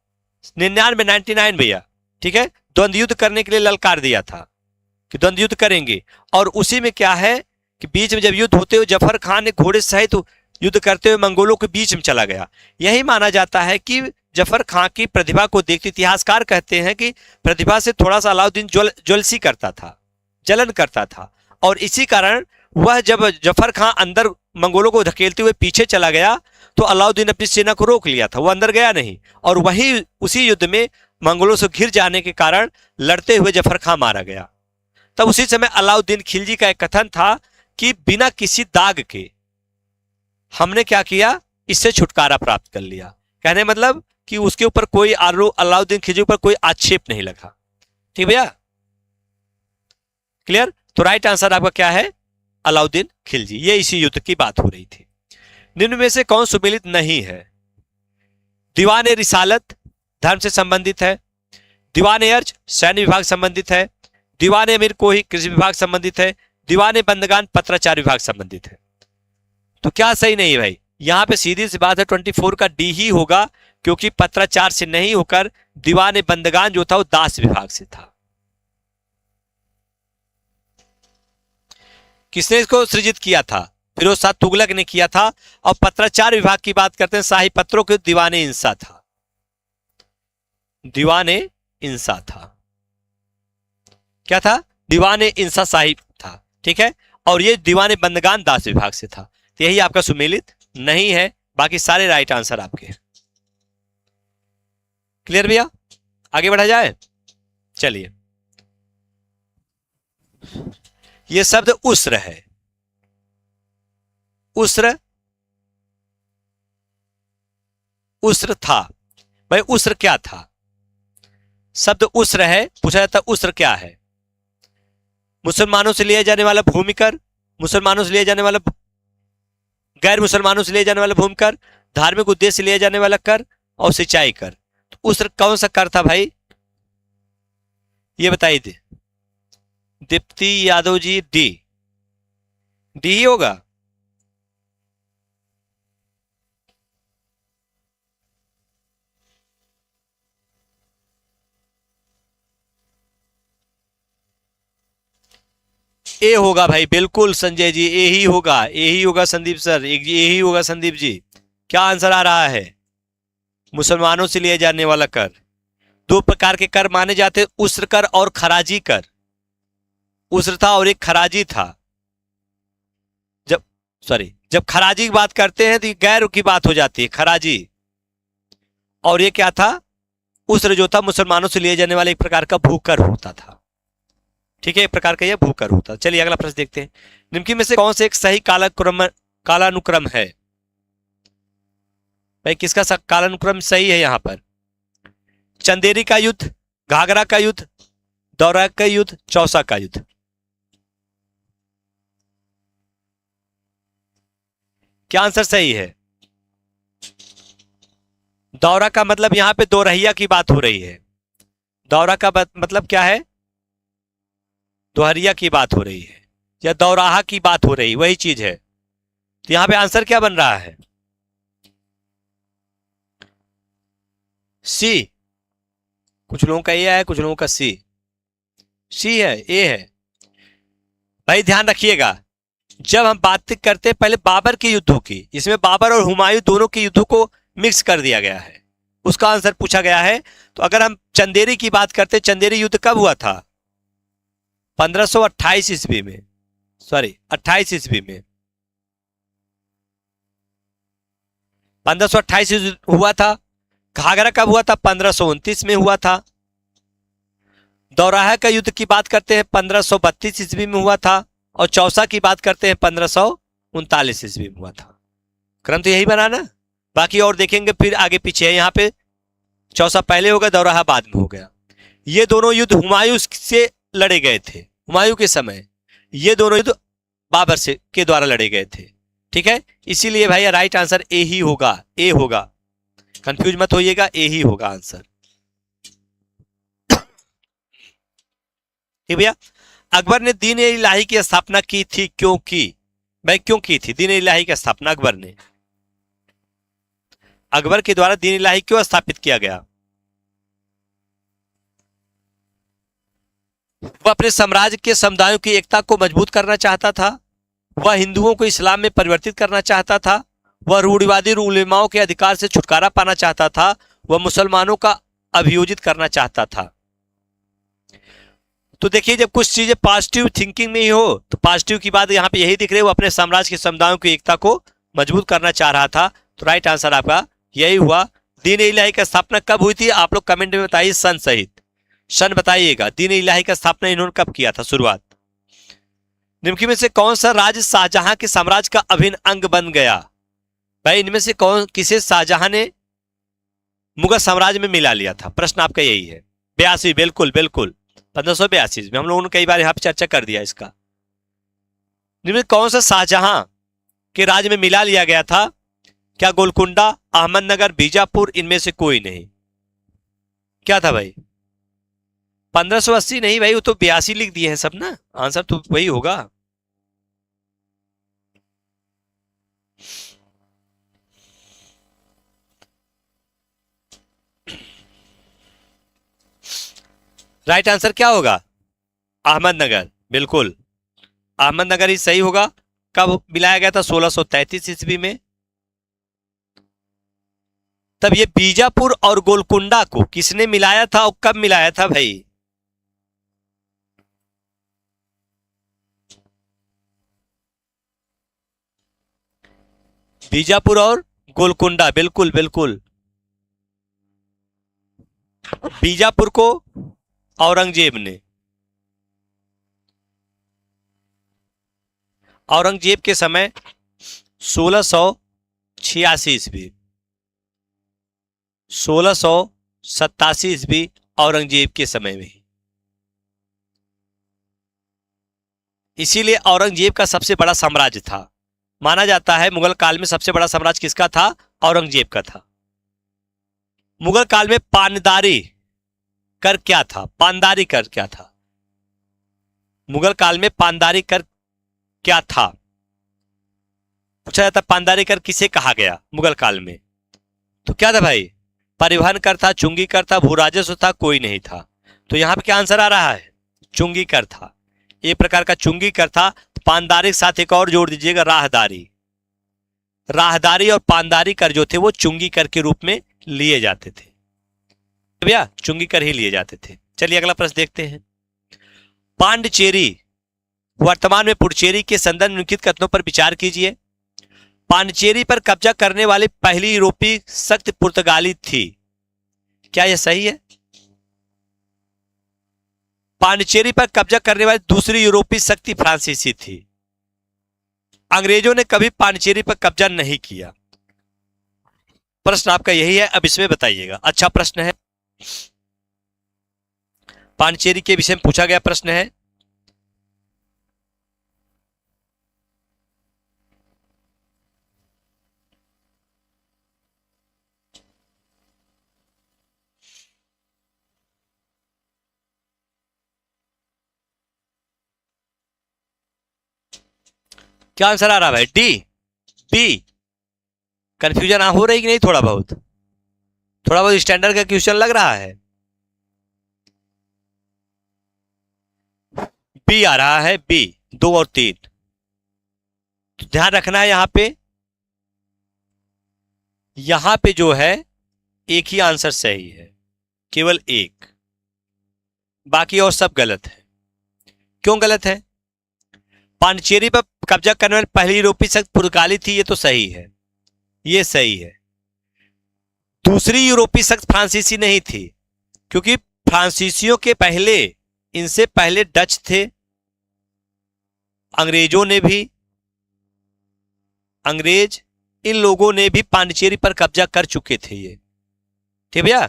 99 भैया, ठीक है, द्वंद्व युद्ध करने के लिए ललकार दिया था कि द्वंद्व युद्ध करेंगे। और उसी में क्या है कि बीच में जब युद्ध होते हुए जफर खान ने घोड़े सहित युद्ध करते हुए मंगोलों के बीच में चला गया। यही माना जाता है कि जफर खान की प्रतिभा को देखते, इतिहासकार कहते हैं कि प्रतिभा से थोड़ा सा अलाउद्दीन ज्वलसी करता था, जलन करता था। और इसी कारण वह जब जफर खान अंदर मंगोलों को धकेलते हुए पीछे चला गया, तो अलाउद्दीन अपनी सेना को रोक लिया था, वो अंदर गया नहीं। और वही उसी युद्ध में मंगोलों से घिर जाने के कारण लड़ते हुए जफर खान मारा गया। तब उसी समय अलाउद्दीन खिलजी का एक कथन था कि बिना किसी दाग के हमने क्या किया, इससे छुटकारा प्राप्त कर लिया। कहने मतलब कि उसके ऊपर कोई अलाउद्दीन खिलजी पर कोई आक्षेप नहीं लगा। ठीक भैया, क्लियर? तो राइट आंसर आपका क्या है? अलाउद्दीन खिलजी। ये इसी युद्ध की बात हो रही थी। निम्न में से कौन सुमेलित नहीं है? दीवान रिसालत धर्म से संबंधित है, दीवान अर्ज सैन्य विभाग संबंधित है, दीवान अमीर कोही कृषि विभाग संबंधित है, दीवान बंदगान पत्राचार विभाग संबंधित है। तो क्या सही नहीं है भाई? यहां पे सीधी सी बात है 24 का डी ही होगा, क्योंकि पत्राचार से नहीं होकर दीवाने बंदगान जो था वो दास विभाग से था। किसने इसको सृजित किया था? फिरोज शाह तुगलक ने किया था। और पत्राचार विभाग की बात करते हैं, शाही पत्रों के दीवाने इंसा था, दीवाने इंसा था। क्या था? दीवाने इंसा साहिब था, ठीक है। और ये दीवाने बंदगान दास विभाग से था। तो यही आपका सुमेलित नहीं है, बाकी सारे राइट आंसर आपके। क्लियर भैया? आगे बढ़ा जाए, चलिए। ये शब्द उस्र है, उस्र, उस्र था। भाई उस्र क्या था? शब्द उस्र है, पूछा जाता उस्र क्या है? मुसलमानों से लिया जाने वाला भूमि कर, मुसलमानों से लिया जाने वाला, गैर मुसलमानों से लिया जाने वाला भूमि कर, धार्मिक उद्देश्य से लिया जाने वाला कर, और सिंचाई कर। तो उस्र कौन सा कर था भाई? ये बताइए दे। दीप्ति यादव जी, डी, डी ही होगा। ए होगा भाई, बिल्कुल संजय जी, ए ही होगा, ए ही होगा संदीप सर, ए ही होगा संदीप जी। क्या आंसर आ रहा है? मुसलमानों से लिए जाने वाला कर। दो प्रकार के कर माने जाते, उस्र कर और खराजी कर। उस्र था और एक खराजी था। जब जब खराजी की बात करते हैं तो गैर की बात हो जाती है, खराजी। और ये क्या था? उस्र जो था मुसलमानों से लिए जाने वाला एक प्रकार का भूकर होता था, ठीक है, एक प्रकार का यह भूकर होता। चलिए अगला प्रश्न देखते हैं। निम्नलिखित में से कौन से एक सही कालानुक्रम है? भाई किसका कालानुक्रम सही है यहां पर? चंदेरी का युद्ध, घाघरा का युद्ध, दौरा का युद्ध, चौसा का युद्ध। क्या आंसर सही है? दौरा का मतलब यहां पे दोरहिया की बात हो रही है। दौरा का मतलब क्या है? दोहरिया की बात हो रही है, या दौराहा की बात हो रही, वही चीज है। तो यहां पे आंसर क्या बन रहा है? सी। कुछ लोगों का ए है, कुछ लोगों का सी। सी है, ए है। भाई ध्यान रखिएगा, जब हम बात करते हैं पहले बाबर के युद्धों की, इसमें बाबर और हुमायूं दोनों के युद्धों को मिक्स कर दिया गया है, उसका आंसर पूछा गया है। तो अगर हम चंदेरी की बात करते, चंदेरी युद्ध कब हुआ था? 1528 ईस्वी में, सॉरी 28 ईस्वी में, 1528 हुआ था। घाघरा कब हुआ था? 1529 में हुआ था। दौराहा का युद्ध की बात करते हैं 1532 ईस्वी में हुआ था। और चौसा की बात करते हैं 1539 ईस्वी में हुआ था। क्रम तो यही बना ना, बाकी और देखेंगे फिर आगे पीछे है। यहाँ पे चौसा पहले होगा, दौराहा बाद में हो गया। ये दोनों युद्ध हुमायूं से लड़े गए थे, हुमायूं के समय ये दोनों युद्ध बाबर से के द्वारा लड़े गए थे, ठीक है। इसीलिए भाई राइट आंसर ए ही होगा, ए होगा, कंफ्यूज मत होइएगा, ए ही होगा आंसर। ठीक भैया। अकबर ने दीन ए इलाही की स्थापना की थी, क्यों की? भाई क्यों की थी दीन ए इलाही की स्थापना? अकबर ने, अकबर के द्वारा दीन इलाही क्यों स्थापित किया गया? वह अपने साम्राज्य के समुदायों की एकता को मजबूत करना चाहता था, वह हिंदुओं को इस्लाम में परिवर्तित करना चाहता था, वह रूढ़िवादी उलेमाओं के अधिकार से छुटकारा पाना चाहता था, वह मुसलमानों का अभियोजित करना चाहता था। तो देखिए, जब कुछ चीजें पॉजिटिव थिंकिंग में ही हो तो पॉजिटिव की बात यहाँ पे यही दिख रही है, वो अपने साम्राज्य के समुदायों की एकता को मजबूत करना चाह रहा था। तो राइट आंसर आपका यही हुआ। दीन इलाही की स्थापना कब हुई थी? आप लोग कमेंट में बताइए, सन सहित सन बताइएगा। दीन इलाही का स्थापना इन्होंने कब किया था, शुरुआत? निम्नलिखित में से कौन सा राज्य शाहजहां के साम्राज्य का अभिन्न अंग बन गया? भाई इनमें से किसे शाहजहां ने मुगल साम्राज्य में मिला लिया था? प्रश्न आपका यही है। 82, बिल्कुल बिल्कुल, 1582 में। हम लोगों ने कई बार यहां पर चर्चा कर दिया इसका। निम्न कौन सा शाहजहां के राज्य में मिला लिया गया था? क्या गोलकुंडा, अहमदनगर, बीजापुर? इनमें से कोई नहीं। क्या था भाई? 1580 नहीं भाई, वो तो 82 लिख दिए हैं सब ना, आंसर तो वही होगा। राइट आंसर क्या होगा? अहमदनगर, बिल्कुल अहमदनगर ही सही होगा। कब मिलाया गया था? 1633 ईस्वी में। तब ये बीजापुर और गोलकुंडा को किसने मिलाया था और कब मिलाया था भाई? बीजापुर और गोलकुंडा, बिल्कुल बिल्कुल। बीजापुर को औरंगजेब ने, औरंगजेब के समय 1686 ईस्वी, 1687 ईस्वी औरंगजेब के समय में। इसीलिए औरंगजेब का सबसे बड़ा साम्राज्य था। माना जाता है मुगल काल में सबसे बड़ा साम्राज्य किसका था? औरंगजेब का था। मुगल काल में पानदारी कर क्या था? पानदारी कर क्या था? मुगल काल में पानदारी कर क्या था? पूछा जाता पानदारी कर किसे कहा गया मुगल काल में? तो क्या था भाई? परिवहन कर था, चुंगी कर था, भू राजस्व था, कोई नहीं था। तो यहां पे क्या आंसर आ रहा है? चुंगी कर था। एक प्रकार का चुंगी कर था। पानदारी के साथ एक और जोड़ दीजिएगा, राहदारी। राहदारी और पानदारी कर जो थे वो चुंगी कर के रूप में लिए जाते थे भैया, चुंगी कर ही लिए जाते थे। चलिए अगला प्रश्न देखते हैं। पांडिचेरी वर्तमान में पुडुचेरी के संदर्भ निम्नलिखित कथनों पर विचार कीजिए। पांडिचेरी पर कब्जा करने वाली पहली यूरोपीय शक्ति पुर्तगाली थी। क्या यह सही है? पांडिचेरी पर कब्जा करने वाली दूसरी यूरोपीय शक्ति फ्रांसीसी थी। अंग्रेजों ने कभी पांडिचेरी पर कब्जा नहीं किया। प्रश्न आपका यही है, अब इसमें बताइएगा। अच्छा प्रश्न है, पांडिचेरी के विषय में पूछा गया प्रश्न है। क्या आंसर आ रहा है भाई? D, B. कंफ्यूजन हो रही कि नहीं? थोड़ा बहुत स्टैंडर्ड का क्वेश्चन लग रहा है। बी आ रहा है, बी। 2 और 3 तो ध्यान रखना है। यहां पे जो है एक ही आंसर सही है, केवल एक, बाकी और सब गलत है। क्यों गलत है? पांडिचेरी पर कब्जा करने वाली पहली यूरोपीय शक्ति पुर्तगाली थी, ये तो सही है, ये सही है। दूसरी यूरोपीय शक्ति फ्रांसीसी नहीं थी, क्योंकि फ्रांसीसियों के पहले, इनसे पहले डच थे। अंग्रेज इन लोगों ने भी पांडिचेरी पर कब्जा कर चुके थे। ये ठीक भैया,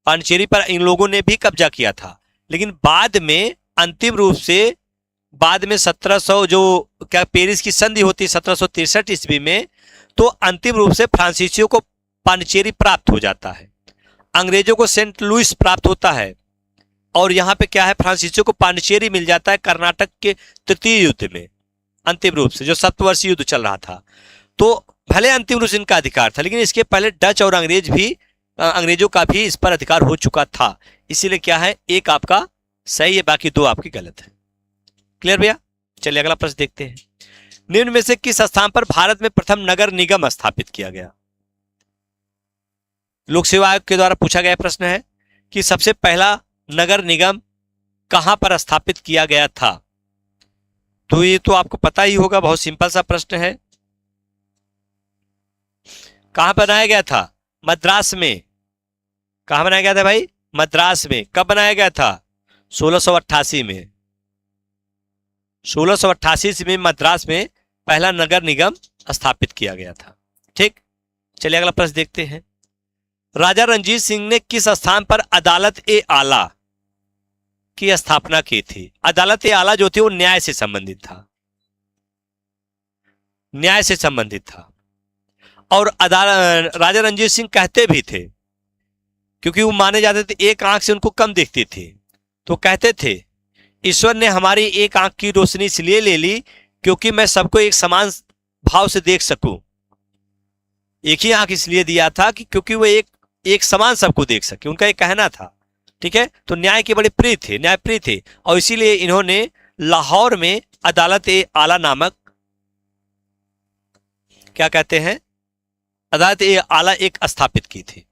पांडिचेरी पर इन लोगों ने भी कब्जा किया था, लेकिन बाद में अंतिम रूप से बाद में 1700 जो क्या पेरिस की संधि होती है 1763 ईस्वी में, तो अंतिम रूप से फ्रांसीसियों को पांडिचेरी प्राप्त हो जाता है, अंग्रेजों को सेंट लुइस प्राप्त होता है, और यहां पे क्या है, फ्रांसीसियों को पांडिचेरी मिल जाता है कर्नाटक के तृतीय युद्ध में, अंतिम रूप से जो सप्तवर्षीय युद्ध चल रहा था। तो भले अंतिम रूप से इनका अधिकार था, लेकिन इसके पहले डच और अंग्रेजों का भी इस पर अधिकार हो चुका था। इसीलिए क्या है, एक आपका सही है, बाकी 2 आपकी गलत है। क्लियर भैया? चलिए अगला प्रश्न देखते हैं। निम्न में से किस स्थान पर भारत में प्रथम नगर निगम स्थापित किया गया? लोक सेवा आयोग के द्वारा पूछा गया प्रश्न है कि सबसे पहला नगर निगम कहां पर स्थापित किया गया था? तो ये तो आपको पता ही होगा, बहुत सिंपल सा प्रश्न है। कहां बनाया गया था? मद्रास में। कहां बनाया गया था भाई? मद्रास में। कब बनाया गया था? 1688 में। 1688 में मद्रास में पहला नगर निगम स्थापित किया गया था। ठीक, चलिए अगला प्रश्न देखते हैं। राजा रणजीत सिंह ने किस स्थान पर अदालत-ए-आला की स्थापना की थी? अदालत-ए-आला जो थी वो न्याय से संबंधित था, न्याय से संबंधित था। और राजा रणजीत सिंह कहते भी थे, क्योंकि वो माने जाते थे एक आंख से उनको कम दिखती थी, तो कहते थे ईश्वर ने हमारी एक आंख की रोशनी इसलिए ले ली क्योंकि मैं सबको एक समान भाव से देख सकूं। एक ही आंख इसलिए दिया था कि क्योंकि वो एक समान सबको देख सके, उनका एक कहना था। ठीक है, तो न्याय के बड़े प्रिय थे, न्यायप्रिय थे, और इसीलिए इन्होंने लाहौर में अदालत ए आला नामक, क्या कहते हैं, अदालत ए आला एक स्थापित की थी,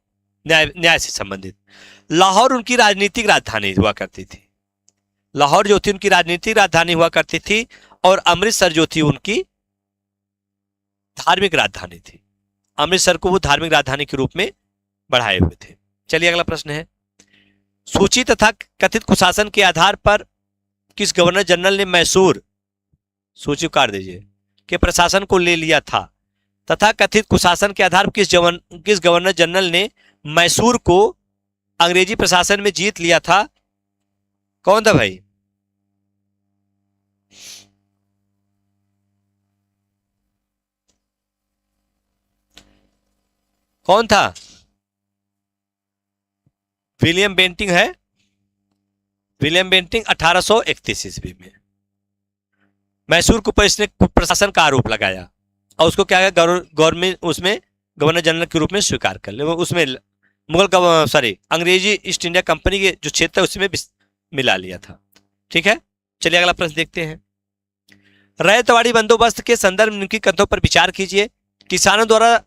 न्याय से संबंधित। लाहौर उनकी राजनीतिक राजधानी हुआ करती थी, लाहौर जो थी उनकी राजनीतिक राजधानी हुआ करती थी, और अमृतसर जो थी उनकी धार्मिक राजधानी थी। अमृतसर को वो धार्मिक राजधानी के रूप में बढ़ाए हुए थे। चलिए अगला प्रश्न है, सूची तथा कथित कुशासन के आधार पर किस गवर्नर जनरल ने मैसूर, सूची काट दीजिए, के प्रशासन को ले लिया था, तथा कथित कुशासन के आधार पर किस गवर्नर जनरल ने मैसूर को अंग्रेजी प्रशासन में जीत लिया था? कौन था भाई? कौन था? विलियम बेंटिंग है, विलियम बेंटिंग 1831 ईस्वी में मैसूर को इसने प्रशासन का आरोप लगाया और उसको क्या गवर्नमेंट उसमें गवर्नर जनरल के रूप में स्वीकार कर ले, उसमें अंग्रेजी ईस्ट इंडिया कंपनी के जो क्षेत्र है उसमें मिला लिया था। ठीक है, चलिए अगला प्रश्न देखते हैं। रैयतवाड़ी बंदोबस्त के संदर्भ में निम्नलिखित कथनों पर विचार कीजिए। किसानों द्वारा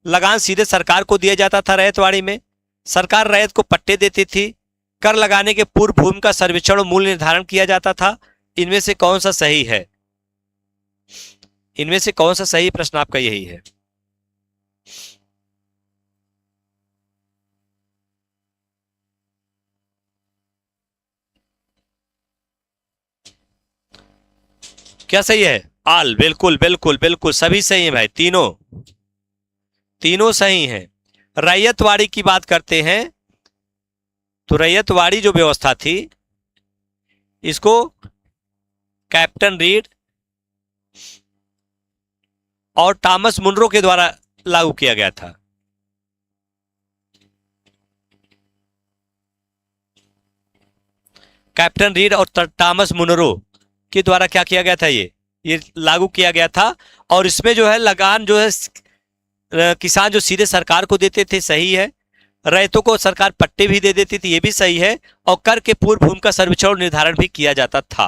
लगान सीधे सरकार को दिया जाता था रैयतवाड़ी में, सरकार रैयत को पट्टे देती थी, कर लगाने के पूर्व भूमि का सर्वेक्षण और मूल्य निर्धारण किया जाता था। इनमें से कौन सा सही है? इनमें से कौन सा सही प्रश्न आपका यही है? क्या सही है? आल, बिल्कुल बिल्कुल बिल्कुल सभी सही है भाई, तीनों सही हैं। रैयतवाड़ी की बात करते हैं तो रैयतवाड़ी जो व्यवस्था थी इसको कैप्टन रीड और थॉमस मुनरो के द्वारा लागू किया गया था। कैप्टन रीड और थॉमस मुनरो के द्वारा क्या किया गया था? ये लागू किया गया था। और इसमें जो है लगान जो है किसान जो सीधे सरकार को देते थे, सही है। रैयतों को सरकार पट्टे भी दे देती थी, ये भी सही है। और कर के पूर्व भूमि का सर्वेक्षण और निर्धारण भी किया जाता था।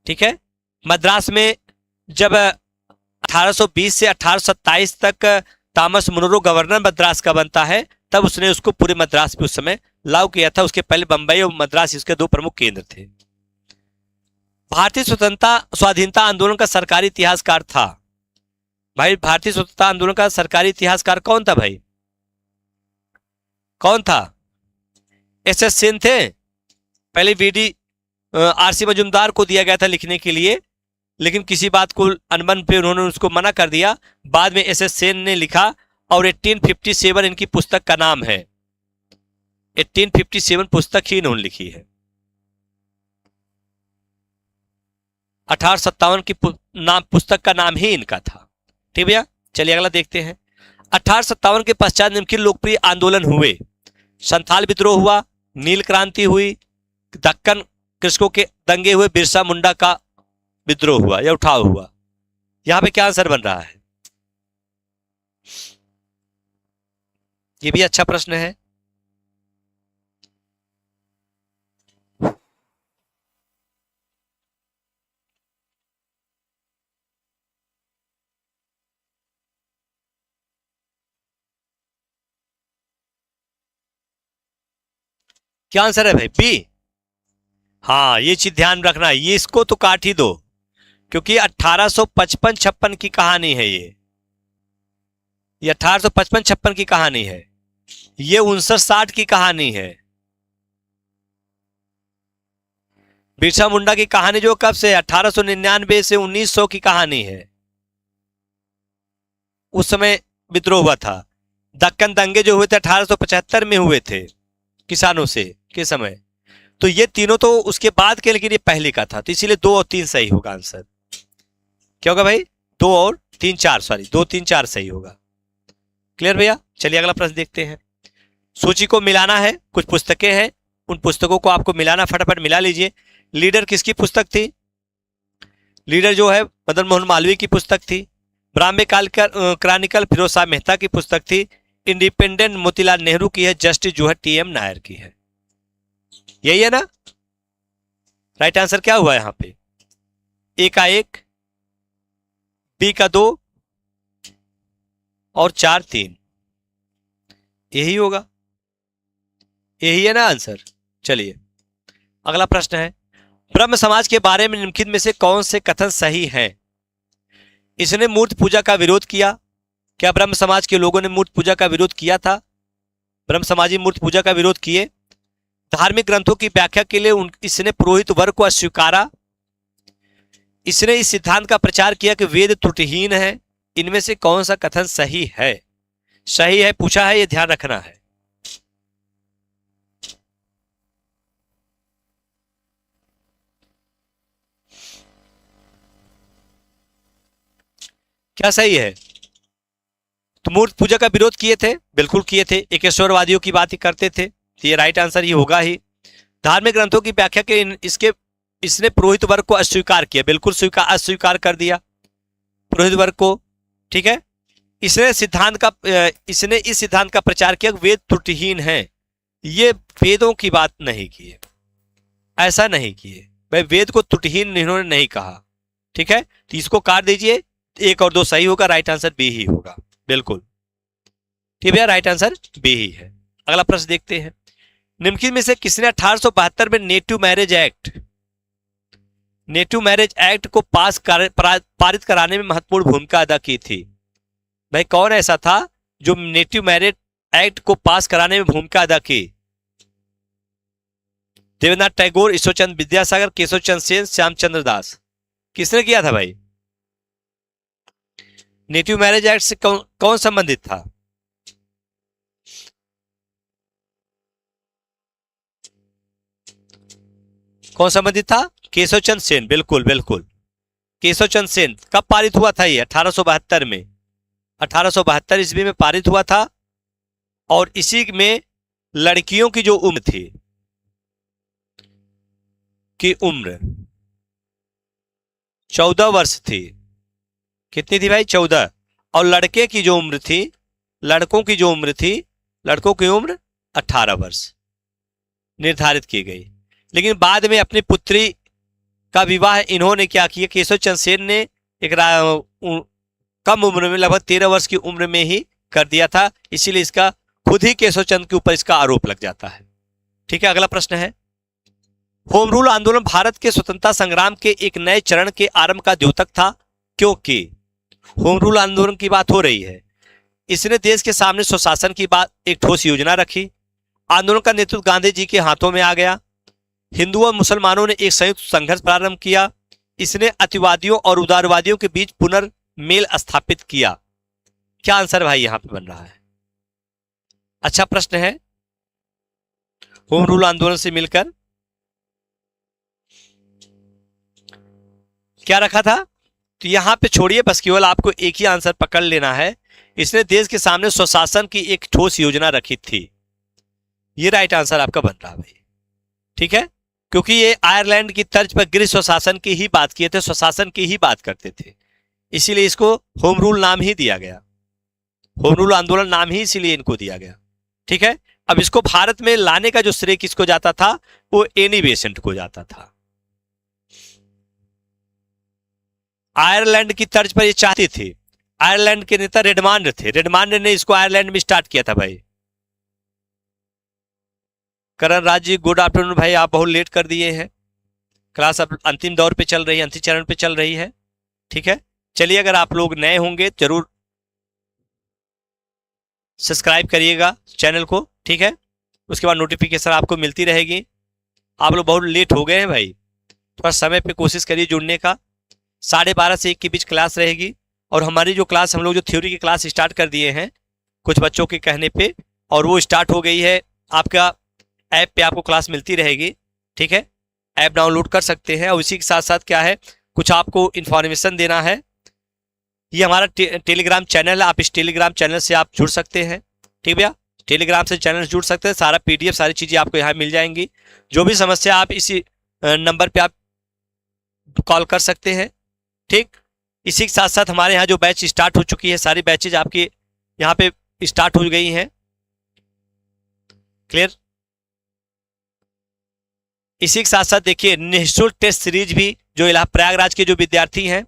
ठीक है, मद्रास में जब 1820 से 1827 तक थॉमस मुनरो गवर्नर मद्रास का बनता है, तब उसने उसको पूरे मद्रास पे उस समय लागू किया था। उसके पहले बंबई और मद्रास इसके दो प्रमुख केंद्र थे। भारतीय स्वाधीनता आंदोलन का सरकारी इतिहासकार था भाई, भारतीय स्वतंत्रता आंदोलन का सरकारी इतिहासकार कौन था भाई? कौन था? एस सेन थे। पहले वीडी आरसी मजुमदार को दिया गया था लिखने के लिए, लेकिन किसी बात को अनबन पे उन्होंने उसको मना कर दिया। बाद में एस सेन ने लिखा और 1857 इनकी पुस्तक का नाम है। 1857 पुस्तक ही इन्होंने लिखी है। 1857 की पुस्तक का नाम ही इनका था। ठीक भैया, चलिए अगला देखते हैं। 1857 के पश्चात निम्नलिखित लोकप्रिय आंदोलन हुए। संथाल विद्रोह हुआ, नील क्रांति हुई, दक्कन कृषकों के दंगे हुए, बिरसा मुंडा का विद्रोह हुआ या उठाव हुआ। यहां पे क्या आंसर बन रहा है? ये भी अच्छा प्रश्न है। क्या आंसर है भाई? बी। हाँ, ये चीज ध्यान रखना, ये इसको तो काट ही दो, क्योंकि 1855-56 की कहानी है ये 1855-56 की कहानी है। ये 59-60 की कहानी है। बिरसा मुंडा की कहानी जो कब से 1899 से 1900 की कहानी है। उस समय विद्रोह हुआ था। दक्कन दंगे जो हुए थे 1875 में हुए थे किसानों से के समय। तो ये तीनों तो उसके बाद के, लेकिन ये पहले का था, तो इसीलिए 2 और 3 सही होगा आंसर। क्या होगा भाई? 2 और 3 4, सॉरी 2 3 4 सही होगा। क्लियर भैया? चलिए अगला प्रश्न देखते हैं। सूची को मिलाना है, कुछ पुस्तकें हैं, उन पुस्तकों को आपको मिलाना, फटाफट मिला लीजिए। लीडर किसकी पुस्तक थी? लीडर जो है मदन मोहन मालवीय की पुस्तक थी। बॉम्बे क्रॉनिकल फिरोज शाह मेहता की पुस्तक थी। इंडिपेंडेंट मोतीलाल नेहरू की है। जस्टिस जो है TM नायर की है। यही है ना? राइट आंसर क्या हुआ यहां पे? ए का 1, बी का 2 और 4 3, यही होगा, यही है ना आंसर। चलिए अगला प्रश्न है, ब्रह्म समाज के बारे में निम्नलिखित में से कौन से कथन सही हैं? इसने मूर्ति पूजा का विरोध किया। क्या ब्रह्म समाज के लोगों ने मूर्ति पूजा का विरोध किया था? ब्रह्म समाजी मूर्ति पूजा का विरोध किए। धार्मिक ग्रंथों की व्याख्या के लिए इसने पुरोहित वर्ग को अस्वीकारा। इसने इस सिद्धांत का प्रचार किया कि वेद त्रुटिहीन है। इनमें से कौन सा कथन सही है? सही है पूछा है, यह ध्यान रखना है। क्या सही है? तो मूर्ति पूजा का विरोध किए थे, बिल्कुल किए थे, एकेश्वरवादियों की बात ही करते थे, तो ये राइट आंसर ही होगा ही। धार्मिक ग्रंथों की व्याख्या के इसने पुरोहित वर्ग को अस्वीकार किया, बिल्कुल अस्वीकार कर दिया पुरोहित वर्ग को। ठीक है, इसने इस सिद्धांत का प्रचार किया कि वेद त्रुटिहीन है। ये वेदों की बात नहीं की है, ऐसा नहीं किए भाई, वेद को त्रुटिहीन इन्होंने नहीं कहा। ठीक है, तो इसको काट दीजिए, 1 और 2 सही होगा, राइट आंसर बी ही होगा, बिल्कुल ठीक है, राइट आंसर बी ही है। अगला प्रश्न देखते हैं, निम्नलिखित में से किसने 1872 में नेटिव मैरिज एक्ट को पारित कराने में महत्वपूर्ण भूमिका अदा की थी? भाई कौन ऐसा था जो नेटिव मैरिज एक्ट को पास कराने में भूमिका अदा की? देवेंद्रनाथ टैगोर, ईश्वरचंद्र विद्यासागर, केशव चंद्र सेन, श्यामचंद्र दास। किसने किया था भाई? नेटिव मैरिज एक्ट से कौन संबंधित था? कौन संबंधित था? केशव चंद्र सेन, बिल्कुल बिल्कुल, केशव चंद्र सेन। कब पारित हुआ था ये? 1872 में, 1872 ईस्वी में पारित हुआ था। और इसी में लड़कियों की जो उम्र थी, की उम्र 14 वर्ष थी। कितनी थी भाई? 14। और लड़के की जो उम्र थी, लड़कों की जो उम्र थी, लड़कों की उम्र 18 वर्ष निर्धारित की गई। लेकिन बाद में अपनी पुत्री का विवाह इन्होंने क्या किया, केशव चंद्र सेन ने एक कम उम्र में, लगभग 13 वर्ष की उम्र में ही कर दिया था। इसीलिए इसका खुद ही केशव चंद्र के ऊपर इसका आरोप लग जाता है। ठीक है, अगला प्रश्न है, होम रूल आंदोलन भारत के स्वतंत्रता संग्राम के एक नए चरण के आरंभ का द्योतक था, क्योंकि होम रूल आंदोलन की बात हो रही है। इसने देश के सामने स्वशासन की बात एक ठोस योजना रखी। आंदोलन का नेतृत्व गांधी जी के हाथों में आ गया। हिंदुओं और मुसलमानों ने एक संयुक्त संघर्ष प्रारंभ किया। इसने अतिवादियों और उदारवादियों के बीच पुनर्मेल स्थापित किया। क्या आंसर भाई यहां पे बन रहा है? अच्छा प्रश्न है। होम रूल आंदोलन से मिलकर क्या रखा था? तो यहां पे छोड़िए, बस केवल आपको एक ही आंसर पकड़ लेना है। इसने देश के सामने स्वशासन की एक ठोस योजना रखी थी। ये राइट आंसर आपका बन रहा है भाई। ठीक है, क्योंकि ये आयरलैंड की तर्ज पर गृह स्वशासन की ही बात किए थे, स्वशासन की ही बात करते थे, इसीलिए इसको होम रूल नाम ही दिया गया। होम रूल आंदोलन नाम ही इसीलिए इनको दिया गया। ठीक है, अब इसको भारत में लाने का जो श्रेय किसको जाता था? वो एनी बेसेंट को जाता था। आयरलैंड की तर्ज पर ये चाहती थी। आयरलैंड के नेता रेडमांड थे, रेडमांड ने इसको आयरलैंड में स्टार्ट किया था भाई। करण राज जी, गुड आफ्टरनून भाई, आप बहुत लेट कर दिए हैं। क्लास अब अंतिम दौर पे चल रही है, अंतिम चरण पे चल रही है। ठीक है, चलिए, अगर आप लोग नए होंगे जरूर सब्सक्राइब करिएगा चैनल को। ठीक है, उसके बाद नोटिफिकेशन आपको मिलती रहेगी। आप लोग बहुत लेट हो गए हैं भाई, थोड़ा समय पे कोशिश करिए जुड़ने का। 12:30 से 1 के बीच क्लास रहेगी। और हमारी जो क्लास, हम लोग जो थ्योरी की क्लास स्टार्ट कर दिए हैं कुछ बच्चों के कहने पे, और वो स्टार्ट हो गई है। आपका ऐप पे आपको क्लास मिलती रहेगी। ठीक है, ऐप डाउनलोड कर सकते हैं। और इसी के साथ साथ क्या है, कुछ आपको इन्फॉर्मेशन देना है। ये हमारा टेलीग्राम चैनल है, आप इस टेलीग्राम चैनल से आप जुड़ सकते हैं। ठीक भैया, टेलीग्राम से चैनल जुड़ सकते हैं। सारा PDF, सारी चीजें आपको यहाँ मिल जाएंगी। जो भी समस्या आप इसी नंबर पे आप कॉल कर सकते हैं। ठीक, इसी के साथ साथ हमारे यहाँ जो बैच स्टार्ट हो चुकी है, सारी बैचेज आपके यहाँ पे स्टार्ट हो गई हैं। क्लियर? इसी के साथ साथ देखिए निःशुल्क टेस्ट सीरीज भी जो प्रयागराज के जो विद्यार्थी हैं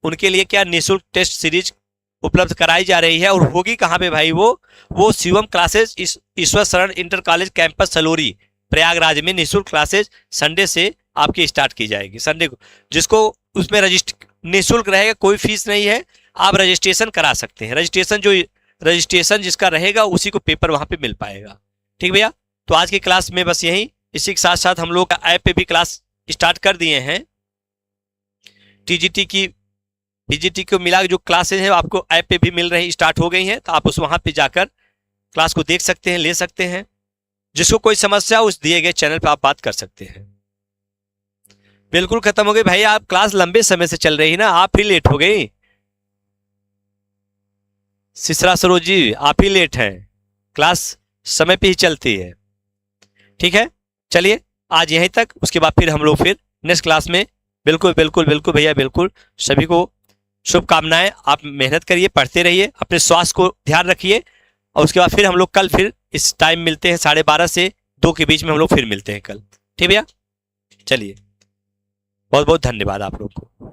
उनके लिए क्या निःशुल्क टेस्ट सीरीज उपलब्ध कराई जा रही है। और होगी कहाँ पे भाई, वो शिवम क्लासेज ईश्वर शरण inter college campus Salori Prayagraj में निःशुल्क क्लासेज संडे से आपकी स्टार्ट की जाएगी। संडे को जिसको उसमें निःशुल्क रहेगा, कोई फीस नहीं है, आप रजिस्ट्रेशन करा सकते हैं। रजिस्ट्रेशन जिसका रहेगा उसी को पेपर वहां पे मिल पाएगा। ठीक भैया, तो आज की क्लास में बस यही। इसी के साथ साथ हम लोग ऐप पे भी क्लास स्टार्ट कर दिए हैं। टीजीटी की पीजीटी को मिला जो क्लासेज हैं आपको ऐप पे भी मिल रही, स्टार्ट हो गई हैं, तो आप उस वहां पे जाकर क्लास को देख सकते हैं, ले सकते हैं। जिसको कोई समस्या उस दिए गए चैनल पे आप बात कर सकते हैं। बिल्कुल खत्म हो गई भाई, आप क्लास लंबे समय से चल रही है ना, आप ही लेट हो गई। सिसरा सरोज जी आप ही लेट हैं, क्लास समय पे ही चलती है। ठीक है, चलिए आज यहीं तक, उसके बाद फिर हम लोग फिर नेक्स्ट क्लास में। बिल्कुल बिल्कुल बिल्कुल भैया बिल्कुल, सभी को शुभकामनाएं। आप मेहनत करिए, पढ़ते रहिए, अपने स्वास्थ्य को ध्यान रखिए। और उसके बाद फिर हम लोग कल फिर इस टाइम मिलते हैं, 12:30 से 2 के बीच में हम लोग फिर मिलते हैं कल। ठीक भैया, चलिए बहुत बहुत धन्यवाद आप लोग को।